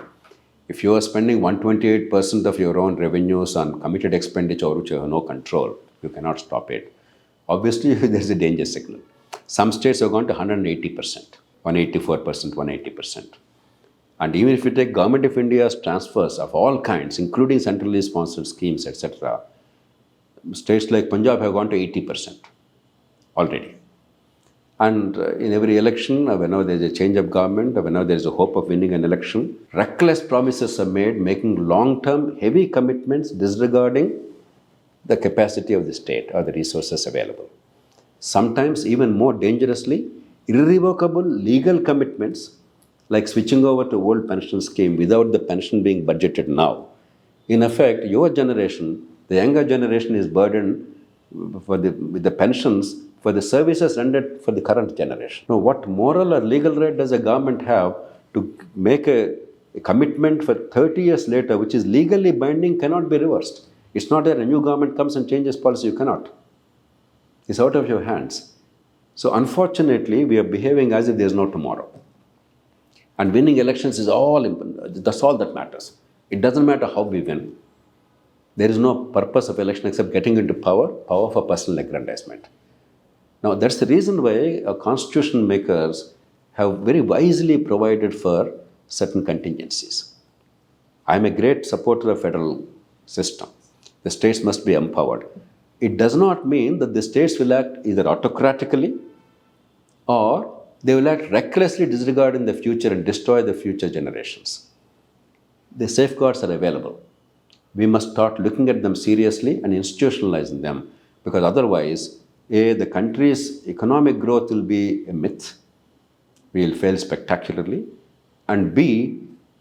If you are spending 128% of your own revenues on committed expenditure which you have no control, you cannot stop it. Obviously, there is a danger signal. Some states have gone to 180%, 184%, 180%. And even if you take Government of India's transfers of all kinds, including centrally sponsored schemes, etc., states like Punjab have gone to 80% already. And in every election, whenever there is a change of government, or whenever there is a hope of winning an election, reckless promises are made, making long-term heavy commitments, disregarding the capacity of the state or the resources available. Sometimes even more dangerously, irrevocable legal commitments like switching over to old pension scheme without the pension being budgeted now. In effect, your generation, the younger generation, is burdened with the pensions for the services rendered for the current generation. Now, what moral or legal right does a government have to make a commitment for 30 years later, which is legally binding, cannot be reversed? It's not that a new government comes and changes policy, you cannot. It's out of your hands. So unfortunately, we are behaving as if there's no tomorrow. And winning elections is that's all that matters. It doesn't matter how we win. There is no purpose of election except getting into power for personal aggrandizement. Now, that's the reason why our constitution makers have very wisely provided for certain contingencies. I'm a great supporter of federal system. The states must be empowered. It does not mean that the states will act either autocratically or they will act recklessly, disregarding the future and destroy the future generations. The safeguards are available. We must start looking at them seriously and institutionalizing them, because otherwise, A, the country's economic growth will be a myth. We will fail spectacularly. And B,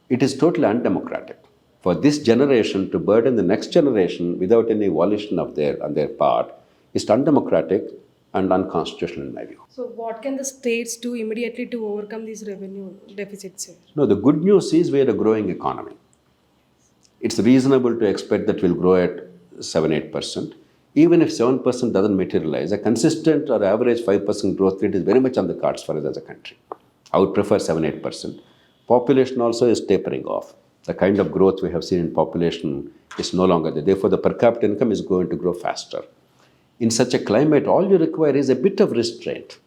it is totally undemocratic. For this generation to burden the next generation without any volition on their part is undemocratic and unconstitutional in my view. So what can the states do immediately to overcome these revenue deficits? No, the good news is we are a growing economy. It's reasonable to expect that we'll grow at 7-8%. Even if 7% doesn't materialize, a consistent or average 5% growth rate is very much on the cards for us as a country. I would prefer 7-8%. Population also is tapering off. The kind of growth we have seen in population is no longer there. Therefore, the per capita income is going to grow faster. In such a climate, all you require is a bit of restraint.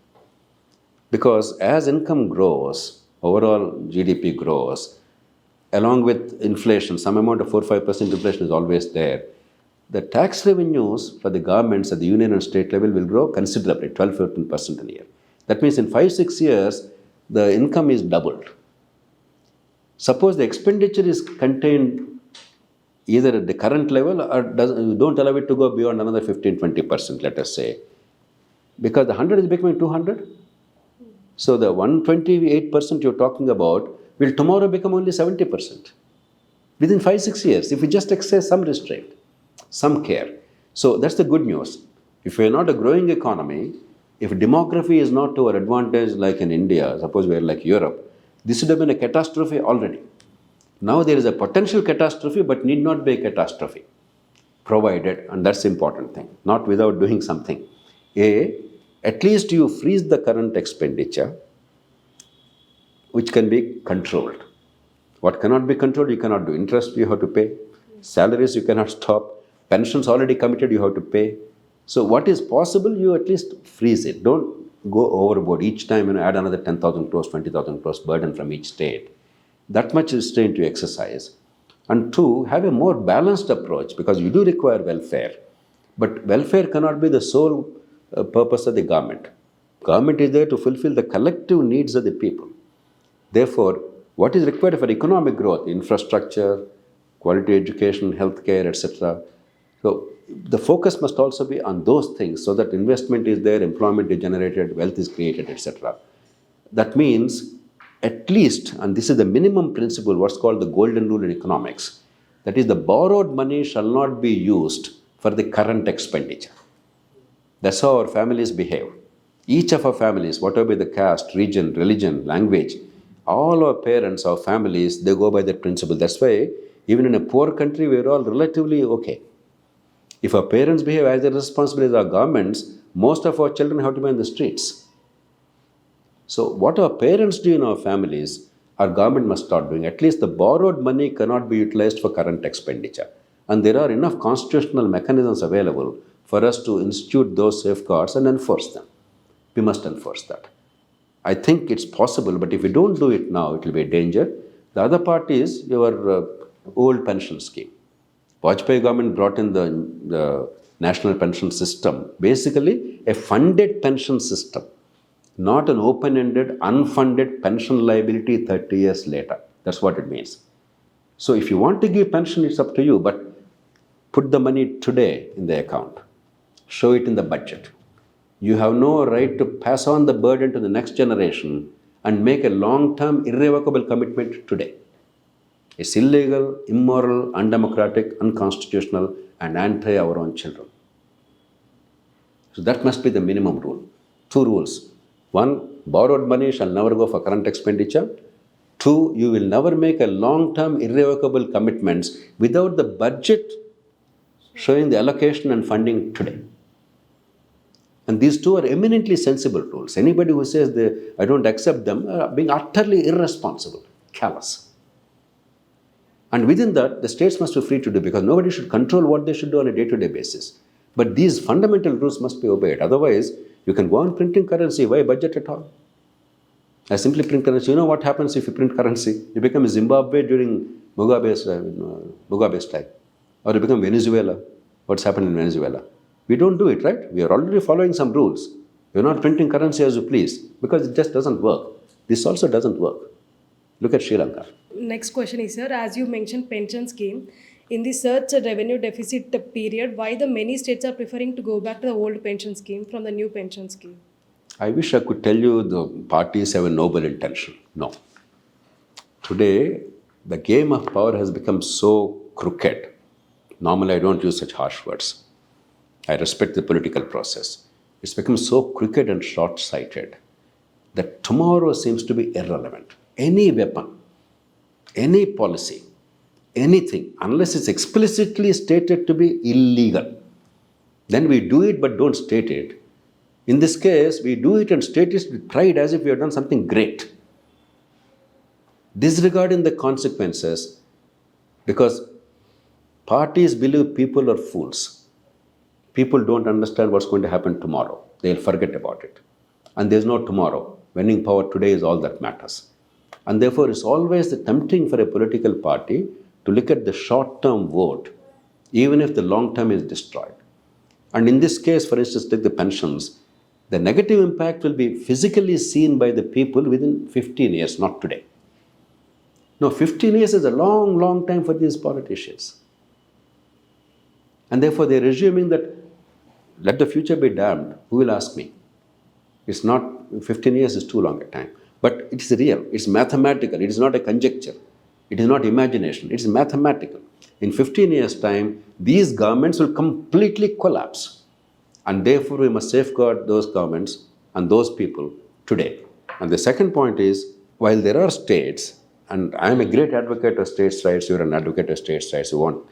Because as income grows, overall GDP grows, along with inflation, some amount of 4-5% inflation is always there. the tax revenues for the governments at the union and state level will grow considerably, 12-13% a year. That means in 5-6 years, the income is doubled. Suppose the expenditure is contained either at the current level or don't allow it to go beyond another 15-20%, let us say. Because the 100 is becoming 200. So the 128% you're talking about will tomorrow become only 70%. Within 5-6 years, if we just exercise some restraint, some care. So that's the good news. If we're not a growing economy, if demography is not to our advantage like in India, suppose we're like Europe, this would have been a catastrophe already. Now there is a potential catastrophe but need not be a catastrophe, provided, and that's the important thing, not without doing something. At least you freeze the current expenditure, which can be controlled. What cannot be controlled, you cannot do. Interest you have to pay. Salaries you cannot stop. Pensions already committed, you have to pay. So what is possible, you at least freeze it. Don't go overboard. Each time add another 10,000 crores, 20,000 crores burden from each state. That much restraint to exercise. And two, have a more balanced approach, because you do require welfare. But welfare cannot be the sole purpose of the government. Government is there to fulfill the collective needs of the people. Therefore, what is required for economic growth? Infrastructure, quality education, healthcare, etc. So the focus must also be on those things so that investment is there, employment is generated, wealth is created, etc. That means at least, and this is the minimum principle, what's called the golden rule in economics, that is the borrowed money shall not be used for the current expenditure. That's how our families behave. Each of our families, whatever be the caste, region, religion, language, all our parents, our families, they go by that principle. That's why even in a poor country, we're all relatively okay. If our parents behave as irresponsible as our governments, most of our children have to be in the streets. So what our parents do in our families, our government must start doing. At least the borrowed money cannot be utilized for current expenditure. And there are enough constitutional mechanisms available for us to institute those safeguards and enforce them. We must enforce that. I think it's possible, but if we don't do it now, it will be a danger. The other part is your old pension scheme. Vajpayee government brought in the national pension system, basically a funded pension system, not an open-ended, unfunded pension liability 30 years later. That's what it means. So if you want to give pension, it's up to you, but put the money today in the account. Show it in the budget. You have no right to pass on the burden to the next generation and make a long-term irrevocable commitment today. It's illegal, immoral, undemocratic, unconstitutional, and anti our own children. So that must be the minimum rule. 2 rules. 1, borrowed money shall never go for current expenditure. 2, you will never make a long-term irrevocable commitments without the budget showing the allocation and funding today. And these 2 are eminently sensible rules. Anybody who says I don't accept them are being utterly irresponsible, callous. And within that, the states must be free to do, because nobody should control what they should do on a day-to-day basis. But these fundamental rules must be obeyed. Otherwise, you can go on printing currency. Why budget at all? I simply print currency. You know what happens if you print currency? You become Zimbabwe during Mugabe's time. Or you become Venezuela. What's happened in Venezuela? We don't do it, right? We are already following some rules. We're not printing currency as you please, because it just doesn't work. This also doesn't work. Look at Sri Lanka. Next question is, sir, as you mentioned pension scheme, in the surge revenue deficit period, why the many states are preferring to go back to the old pension scheme from the new pension scheme? I wish I could tell you the parties have a noble intention. No. Today, the game of power has become so crooked. Normally, I don't use such harsh words. I respect the political process. It's become so crooked and short-sighted that tomorrow seems to be irrelevant. Any weapon, any policy, anything, unless it's explicitly stated to be illegal, then we do it but don't state it. In this case, we do it and state it with pride as if we have done something great, disregarding the consequences, because parties believe people are fools. People don't understand what's going to happen tomorrow. They'll forget about it. And there's no tomorrow. Winning power today is all that matters. And therefore, it's always tempting for a political party to look at the short-term vote even if the long term is destroyed. And in this case, for instance, take the pensions, the negative impact will be physically seen by the people within 15 years, not today. No, 15 years is a long, long time for these politicians. And therefore, they're assuming that let the future be damned. Who will ask me? It's not, 15 years is too long a time. But it's real, it's mathematical, it is not a conjecture, it is not imagination, it's mathematical. In 15 years' time, these governments will completely collapse. And therefore, we must safeguard those governments and those people today. And the second point is, while there are states, and I am a great advocate of states' rights, you are an advocate of states' rights, you want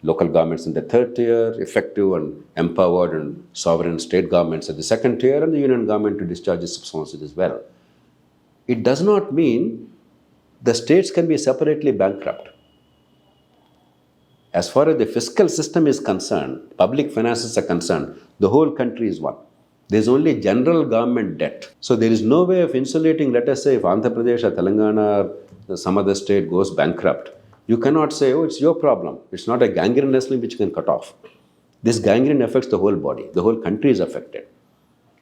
local governments in the third tier, effective and empowered and sovereign state governments at the second tier, and the union government to discharge its responsibilities as well. It does not mean the states can be separately bankrupt. As far as the fiscal system is concerned, public finances are concerned, the whole country is one. There is only general government debt. So there is no way of insulating, let us say, if Andhra Pradesh or Telangana or some other state goes bankrupt, you cannot say, oh, it's your problem. It's not a gangrenous limb which you can cut off. This gangrene affects the whole body. The whole country is affected.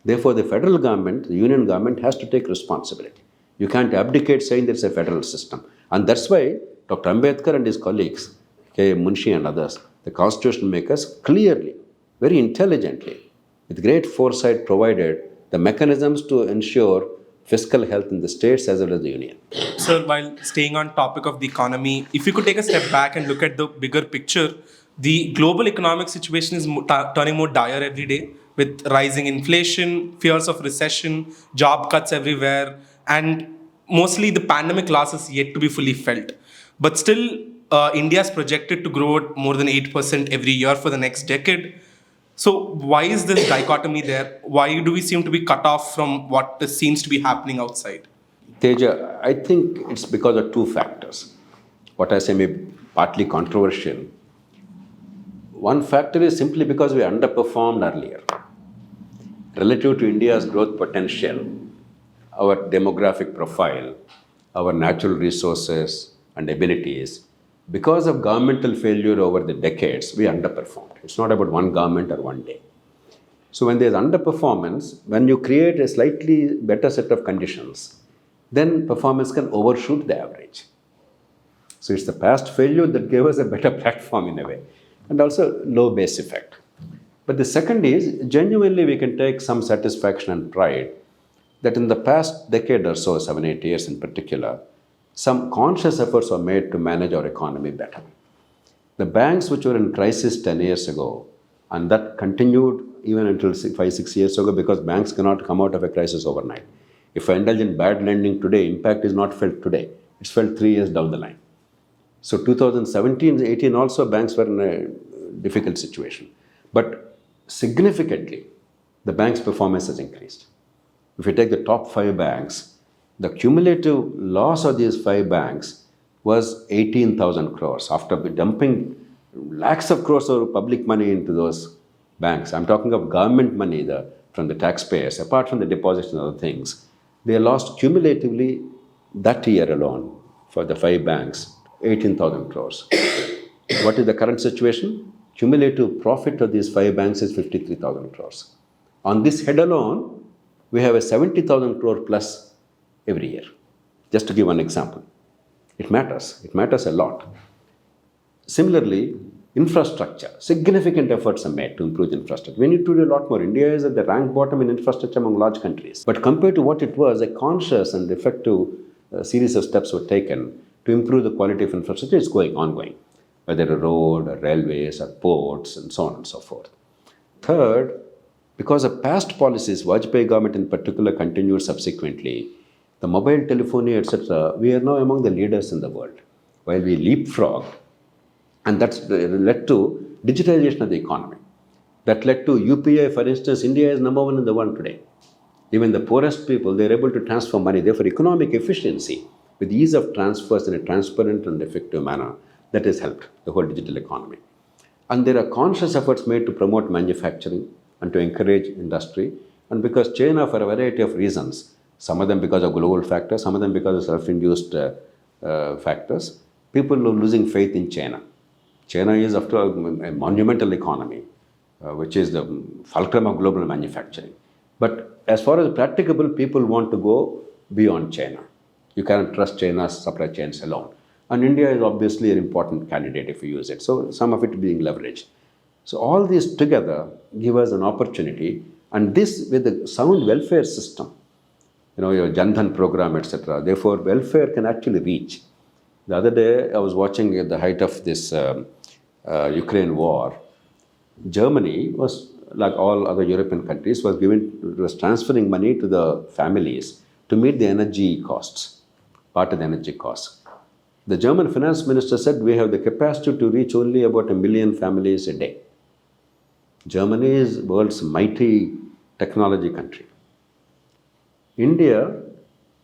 Therefore, the federal government, the union government has to take responsibility. You can't abdicate saying there's a federal system. And that's why Dr. Ambedkar and his colleagues, K. Munshi and others, the constitution makers, clearly, very intelligently, with great foresight provided the mechanisms to ensure fiscal health in the states as well as the union. Sir, while staying on topic of the economy, if you could take a step back and look at the bigger picture, the global economic situation is turning more dire every day, with rising inflation, fears of recession, job cuts everywhere, and mostly the pandemic loss is yet to be fully felt. But still, India is projected to grow at more than 8% every year for the next decade. So why is this dichotomy there? Why do we seem to be cut off from what seems to be happening outside? Teja, I think it's because of two factors. What I say may be partly controversial. One factor is simply because we underperformed earlier. Relative to India's growth potential, our demographic profile, our natural resources and abilities, because of governmental failure over the decades, we underperformed. It's not about one government or one day. So when there's underperformance, when you create a slightly better set of conditions, then performance can overshoot the average. So it's the past failure that gave us a better platform in a way, and also low base effect. But the second is, genuinely we can take some satisfaction and pride that in the past decade or so, 7-8 years in particular, some conscious efforts were made to manage our economy better. The banks which were in crisis 10 years ago, and that continued even until 5-6 years ago, because banks cannot come out of a crisis overnight. If I indulge in bad lending today, impact is not felt today. It's felt 3 years down the line. So 2017-18 also banks were in a difficult situation. But significantly, the bank's performance has increased. If you take the top 5 banks, the cumulative loss of these 5 banks was 18,000 crores after dumping lakhs of crores of public money into those banks. I'm talking of government money from the taxpayers, apart from the deposits and other things. They lost cumulatively that year alone for the 5 banks, 18,000 crores. What is the current situation? Cumulative profit of these 5 banks is 53,000 crores. On this head alone, we have a 70,000 crore plus every year. Just to give one example. It matters. It matters a lot. Similarly, infrastructure. Significant efforts are made to improve the infrastructure. We need to do a lot more. India is at the rank bottom in infrastructure among large countries. But compared to what it was, a conscious and effective series of steps were taken to improve the quality of infrastructure. It's ongoing. Whether a road, or railways, or ports, and so on and so forth. Third, because of past policies, Vajpayee government in particular continued subsequently, the mobile telephony, etc., we are now among the leaders in the world. While we leapfrogged, and that's led to digitalization of the economy. That led to UPI, for instance, India is number 1 in the world today. Even the poorest people, they're able to transfer money. Therefore, economic efficiency, with ease of transfers in a transparent and effective manner, that has helped the whole digital economy. And there are conscious efforts made to promote manufacturing and to encourage industry. And because China, for a variety of reasons, some of them because of global factors, some of them because of self-induced factors, people are losing faith in China. China is, after all, a monumental economy, which is the fulcrum of global manufacturing. But as far as practicable, people want to go beyond China. You cannot trust China's supply chains alone. And India is obviously an important candidate if you use it. So some of it being leveraged. So all these together give us an opportunity, and this with a sound welfare system, your Jan Dhan program, etc. Therefore, welfare can actually reach. The other day, I was watching at the height of this Ukraine war. Germany was, like all other European countries, was transferring money to the families to meet the energy costs, part of the energy costs. The German finance minister said we have the capacity to reach only about 1 million families a day. Germany is world's mighty technology country. India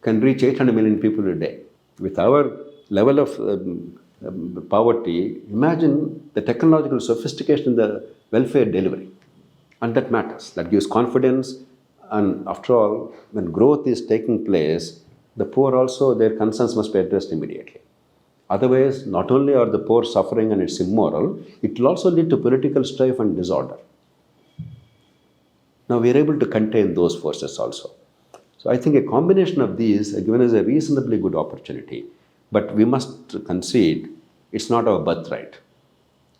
can reach 800 million people a day. With our level of poverty, imagine the technological sophistication in the welfare delivery. And that matters. That gives confidence. And after all, when growth is taking place, the poor also, their concerns must be addressed immediately. Otherwise, not only are the poor suffering and it's immoral, it will also lead to political strife and disorder. Now, we are able to contain those forces also. So I think a combination of these are given us a reasonably good opportunity. But we must concede it's not our birthright.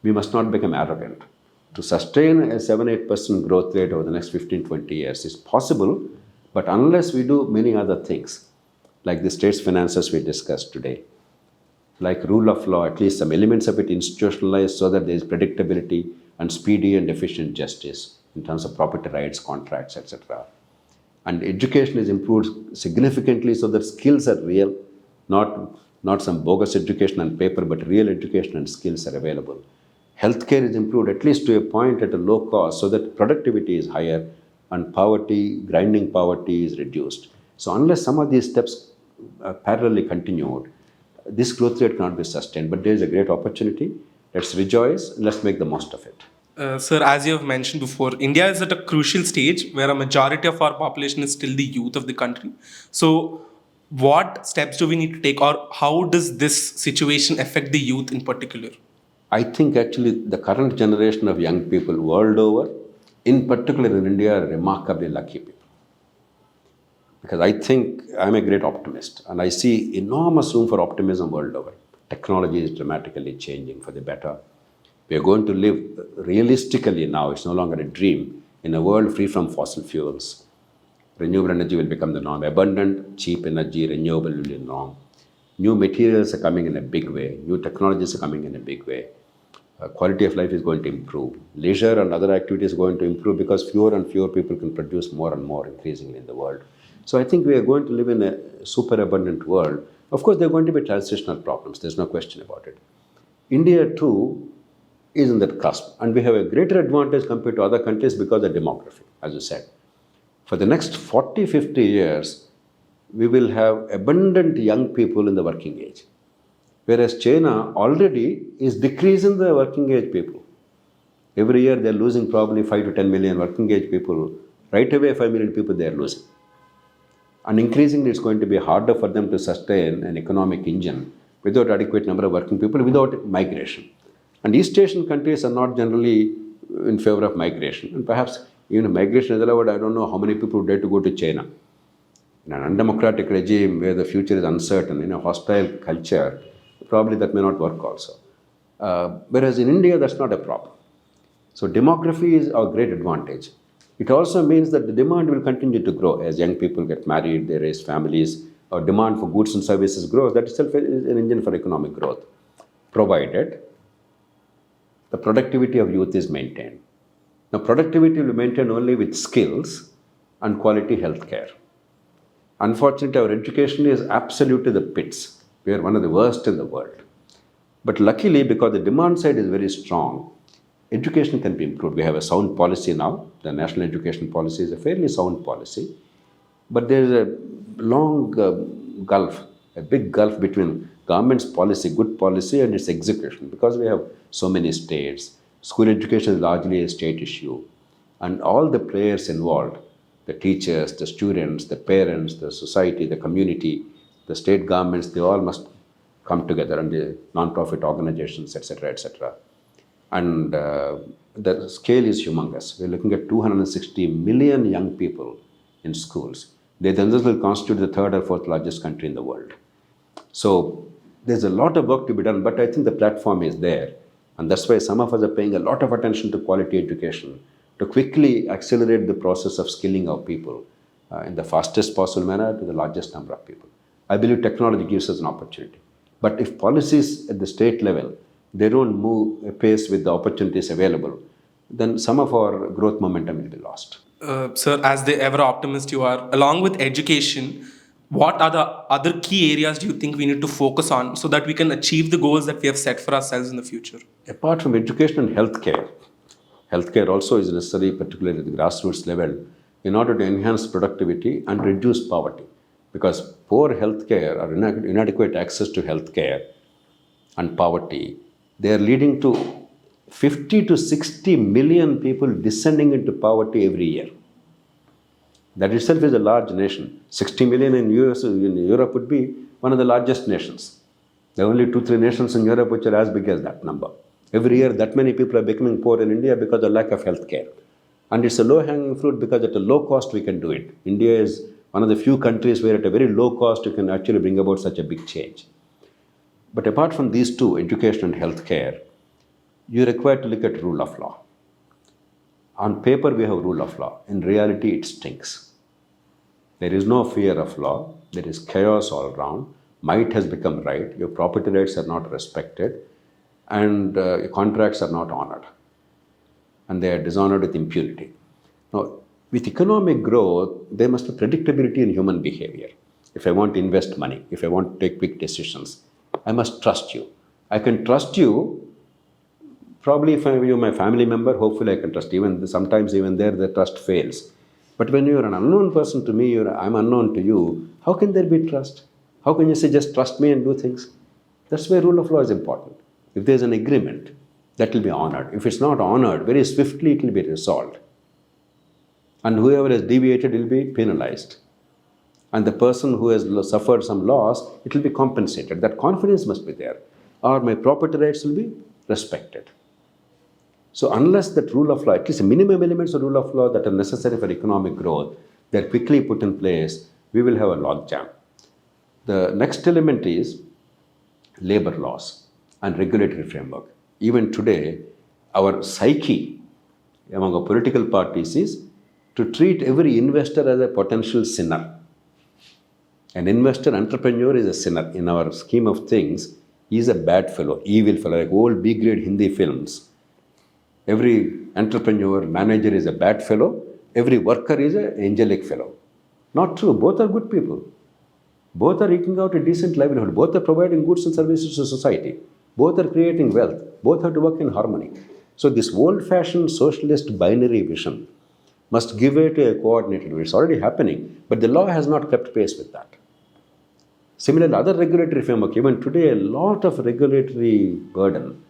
We must not become arrogant. To sustain a 7-8% growth rate over the next 15-20 years is possible, but unless we do many other things, like the state's finances we discussed today, like rule of law, at least some elements of it institutionalized so that there is predictability and speedy and efficient justice in terms of property rights, contracts, etc. And education is improved significantly so that skills are real, not some bogus education on paper, but real education and skills are available. Healthcare is improved at least to a point at a low cost so that productivity is higher and poverty, grinding poverty is reduced. So unless some of these steps parallelly continued, this growth rate cannot be sustained. But there is a great opportunity. Let's rejoice. Let's make the most of it. Sir, as you have mentioned before, India is at a crucial stage where a majority of our population is still the youth of the country. So, what steps do we need to take, or how does this situation affect the youth in particular? I think actually the current generation of young people world over, in particular in India, are remarkably lucky people. Because I think I'm a great optimist and I see enormous room for optimism world over. Technology is dramatically changing for the better. We are going to live realistically now, it's no longer a dream, in a world free from fossil fuels. Renewable energy will become the norm. Abundant, cheap energy, renewable will be the norm. New materials are coming in a big way. New technologies are coming in a big way. Quality of life is going to improve. Leisure and other activities are going to improve because fewer and fewer people can produce more and more increasingly in the world. So I think we are going to live in a super abundant world. Of course, there are going to be transitional problems. There's no question about it. India too is in that cusp. And we have a greater advantage compared to other countries because of demography, as you said. For the next 40, 50 years, we will have abundant young people in the working age. Whereas China already is decreasing the working age people. Every year they're losing probably 5 to 10 million working age people. Right away, 5 million people they're losing. And increasingly, it's going to be harder for them to sustain an economic engine without adequate number of working people, without migration. And East Asian countries are not generally in favor of migration. And perhaps even if migration is allowed, I don't know how many people would dare to go to China. In an undemocratic regime where the future is uncertain, in a hostile culture, probably that may not work also. Whereas in India, that's not a problem. So demography is our great advantage. It also means that the demand will continue to grow as young people get married, they raise families, or demand for goods and services grows. That itself is an engine for economic growth, provided the productivity of youth is maintained. Now, productivity will be maintained only with skills and quality healthcare. Unfortunately, our education is absolutely the pits. We are one of the worst in the world. But luckily, because the demand side is very strong, education can be improved. We have a sound policy now. The national education policy is a fairly sound policy. But there is a long gulf, a big gulf between government's policy, good policy, and its execution. Because we have so many states, school education is largely a state issue. And all the players involved, the teachers, the students, the parents, the society, the community, the state governments, they all must come together, and the non-profit organizations, etc., etc. And the scale is humongous. We're looking at 260 million young people in schools. They themselves will constitute the third or fourth largest country in the world. So there's a lot of work to be done, but I think the platform is there. And that's why some of us are paying a lot of attention to quality education to quickly accelerate the process of skilling our people in the fastest possible manner to the largest number of people. I believe technology gives us an opportunity. But if policies at the state level, they don't move apace with the opportunities available, then some of our growth momentum will be lost. Sir, as the ever optimist you are, along with education, what are the other key areas do you think we need to focus on so that we can achieve the goals that we have set for ourselves in the future? Apart from education and healthcare also is necessary, particularly at the grassroots level, in order to enhance productivity and reduce poverty. Because poor healthcare or inadequate access to healthcare and poverty, they are leading to 50 to 60 million people descending into poverty every year. That itself is a large nation. 60 million in Europe would be one of the largest nations. There are only 2-3 nations in Europe which are as big as that number. Every year, that many people are becoming poor in India because of lack of health care. And it's a low-hanging fruit because at a low cost we can do it. India is one of the few countries where at a very low cost you can actually bring about such a big change. But apart from these two, education and health care, you require to look at rule of law. On paper, we have rule of law. In reality, it stinks. There is no fear of law. There is chaos all around. Might has become right. Your property rights are not respected. And your contracts are not honored. And they are dishonored with impunity. Now, with economic growth, there must be predictability in human behavior. If I want to invest money, if I want to take quick decisions, I must trust you. I can trust you. Probably if you're my family member, hopefully I can trust. Sometimes even there, the trust fails. But when you're an unknown person to me, I'm unknown to you, how can there be trust? How can you say, just trust me and do things? That's why rule of law is important. If there's an agreement, that will be honored. If it's not honored, very swiftly it will be resolved. And whoever has deviated will be penalized. And the person who has suffered some loss, it will be compensated. That confidence must be there. Or my property rights will be respected. So unless that rule of law, at least minimum elements of rule of law that are necessary for economic growth, they're quickly put in place, we will have a logjam. The next element is labor laws and regulatory framework. Even today, our psyche among our political parties is to treat every investor as a potential sinner. An investor, entrepreneur is a sinner. In our scheme of things, he is a bad fellow, evil fellow, like old B-grade Hindi films. Every entrepreneur, manager is a bad fellow. Every worker is an angelic fellow. Not true. Both are good people. Both are eking out a decent livelihood. Both are providing goods and services to society. Both are creating wealth. Both have to work in harmony. So this old-fashioned socialist binary vision must give way to a coordinated way. It's already happening, but the law has not kept pace with that. Similarly, other regulatory framework, even today, a lot of regulatory burden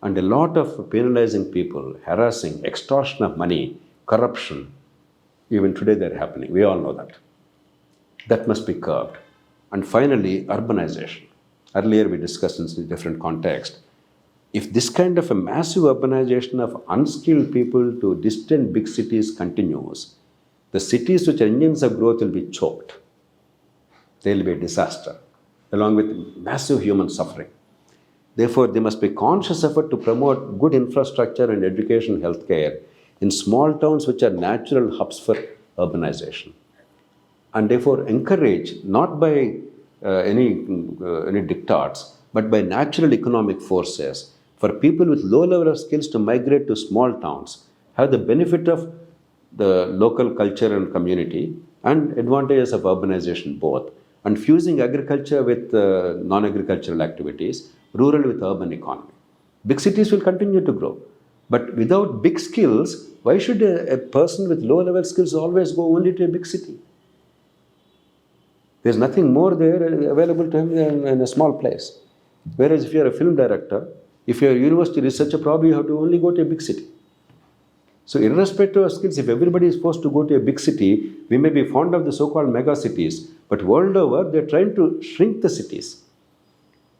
and a lot of penalizing people, harassing, extortion of money, corruption, even today they're happening. We all know that. That must be curbed. And finally, urbanization. Earlier we discussed in a different context. If this kind of a massive urbanization of unskilled people to distant big cities continues, the cities which are engines of growth will be choked. There will be a disaster, along with massive human suffering. Therefore, there must be conscious effort to promote good infrastructure and education, healthcare in small towns which are natural hubs for urbanization. And therefore, encourage, not by any diktats, but by natural economic forces, for people with low level of skills to migrate to small towns, have the benefit of the local culture and community and advantages of urbanization both, and fusing agriculture with non-agricultural activities, rural with urban economy. Big cities will continue to grow, but without big skills, why should a person with low level skills always go only to a big city? There's nothing more there available to him in a small place. Whereas if you're a film director, if you're a university researcher, probably you have to only go to a big city. So irrespective of skills, if everybody is forced to go to a big city, we may be fond of the so-called mega cities, but world over, they're trying to shrink the cities.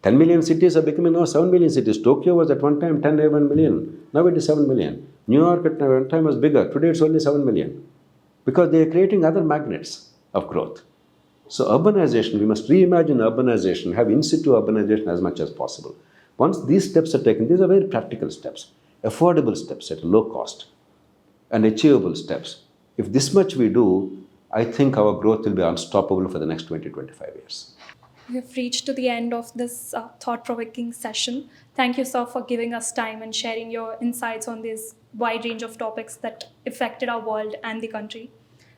10 million cities are becoming now 7 million cities. Tokyo was at one time 10, 11 million. Now it is 7 million. New York at one time was bigger. Today it's only 7 million. Because they are creating other magnets of growth. So urbanization, we must reimagine urbanization, have in situ urbanization as much as possible. Once these steps are taken, these are very practical steps, affordable steps at a low cost, and achievable steps. If this much we do, I think our growth will be unstoppable for the next 20-25 years. We have reached to the end of this thought-provoking session. Thank you, sir, for giving us time and sharing your insights on this wide range of topics that affected our world and the country.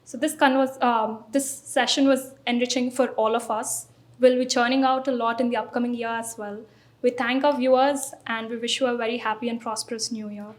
So this session was enriching for all of us. We'll be churning out a lot in the upcoming year as well. We thank our viewers and we wish you a very happy and prosperous new year.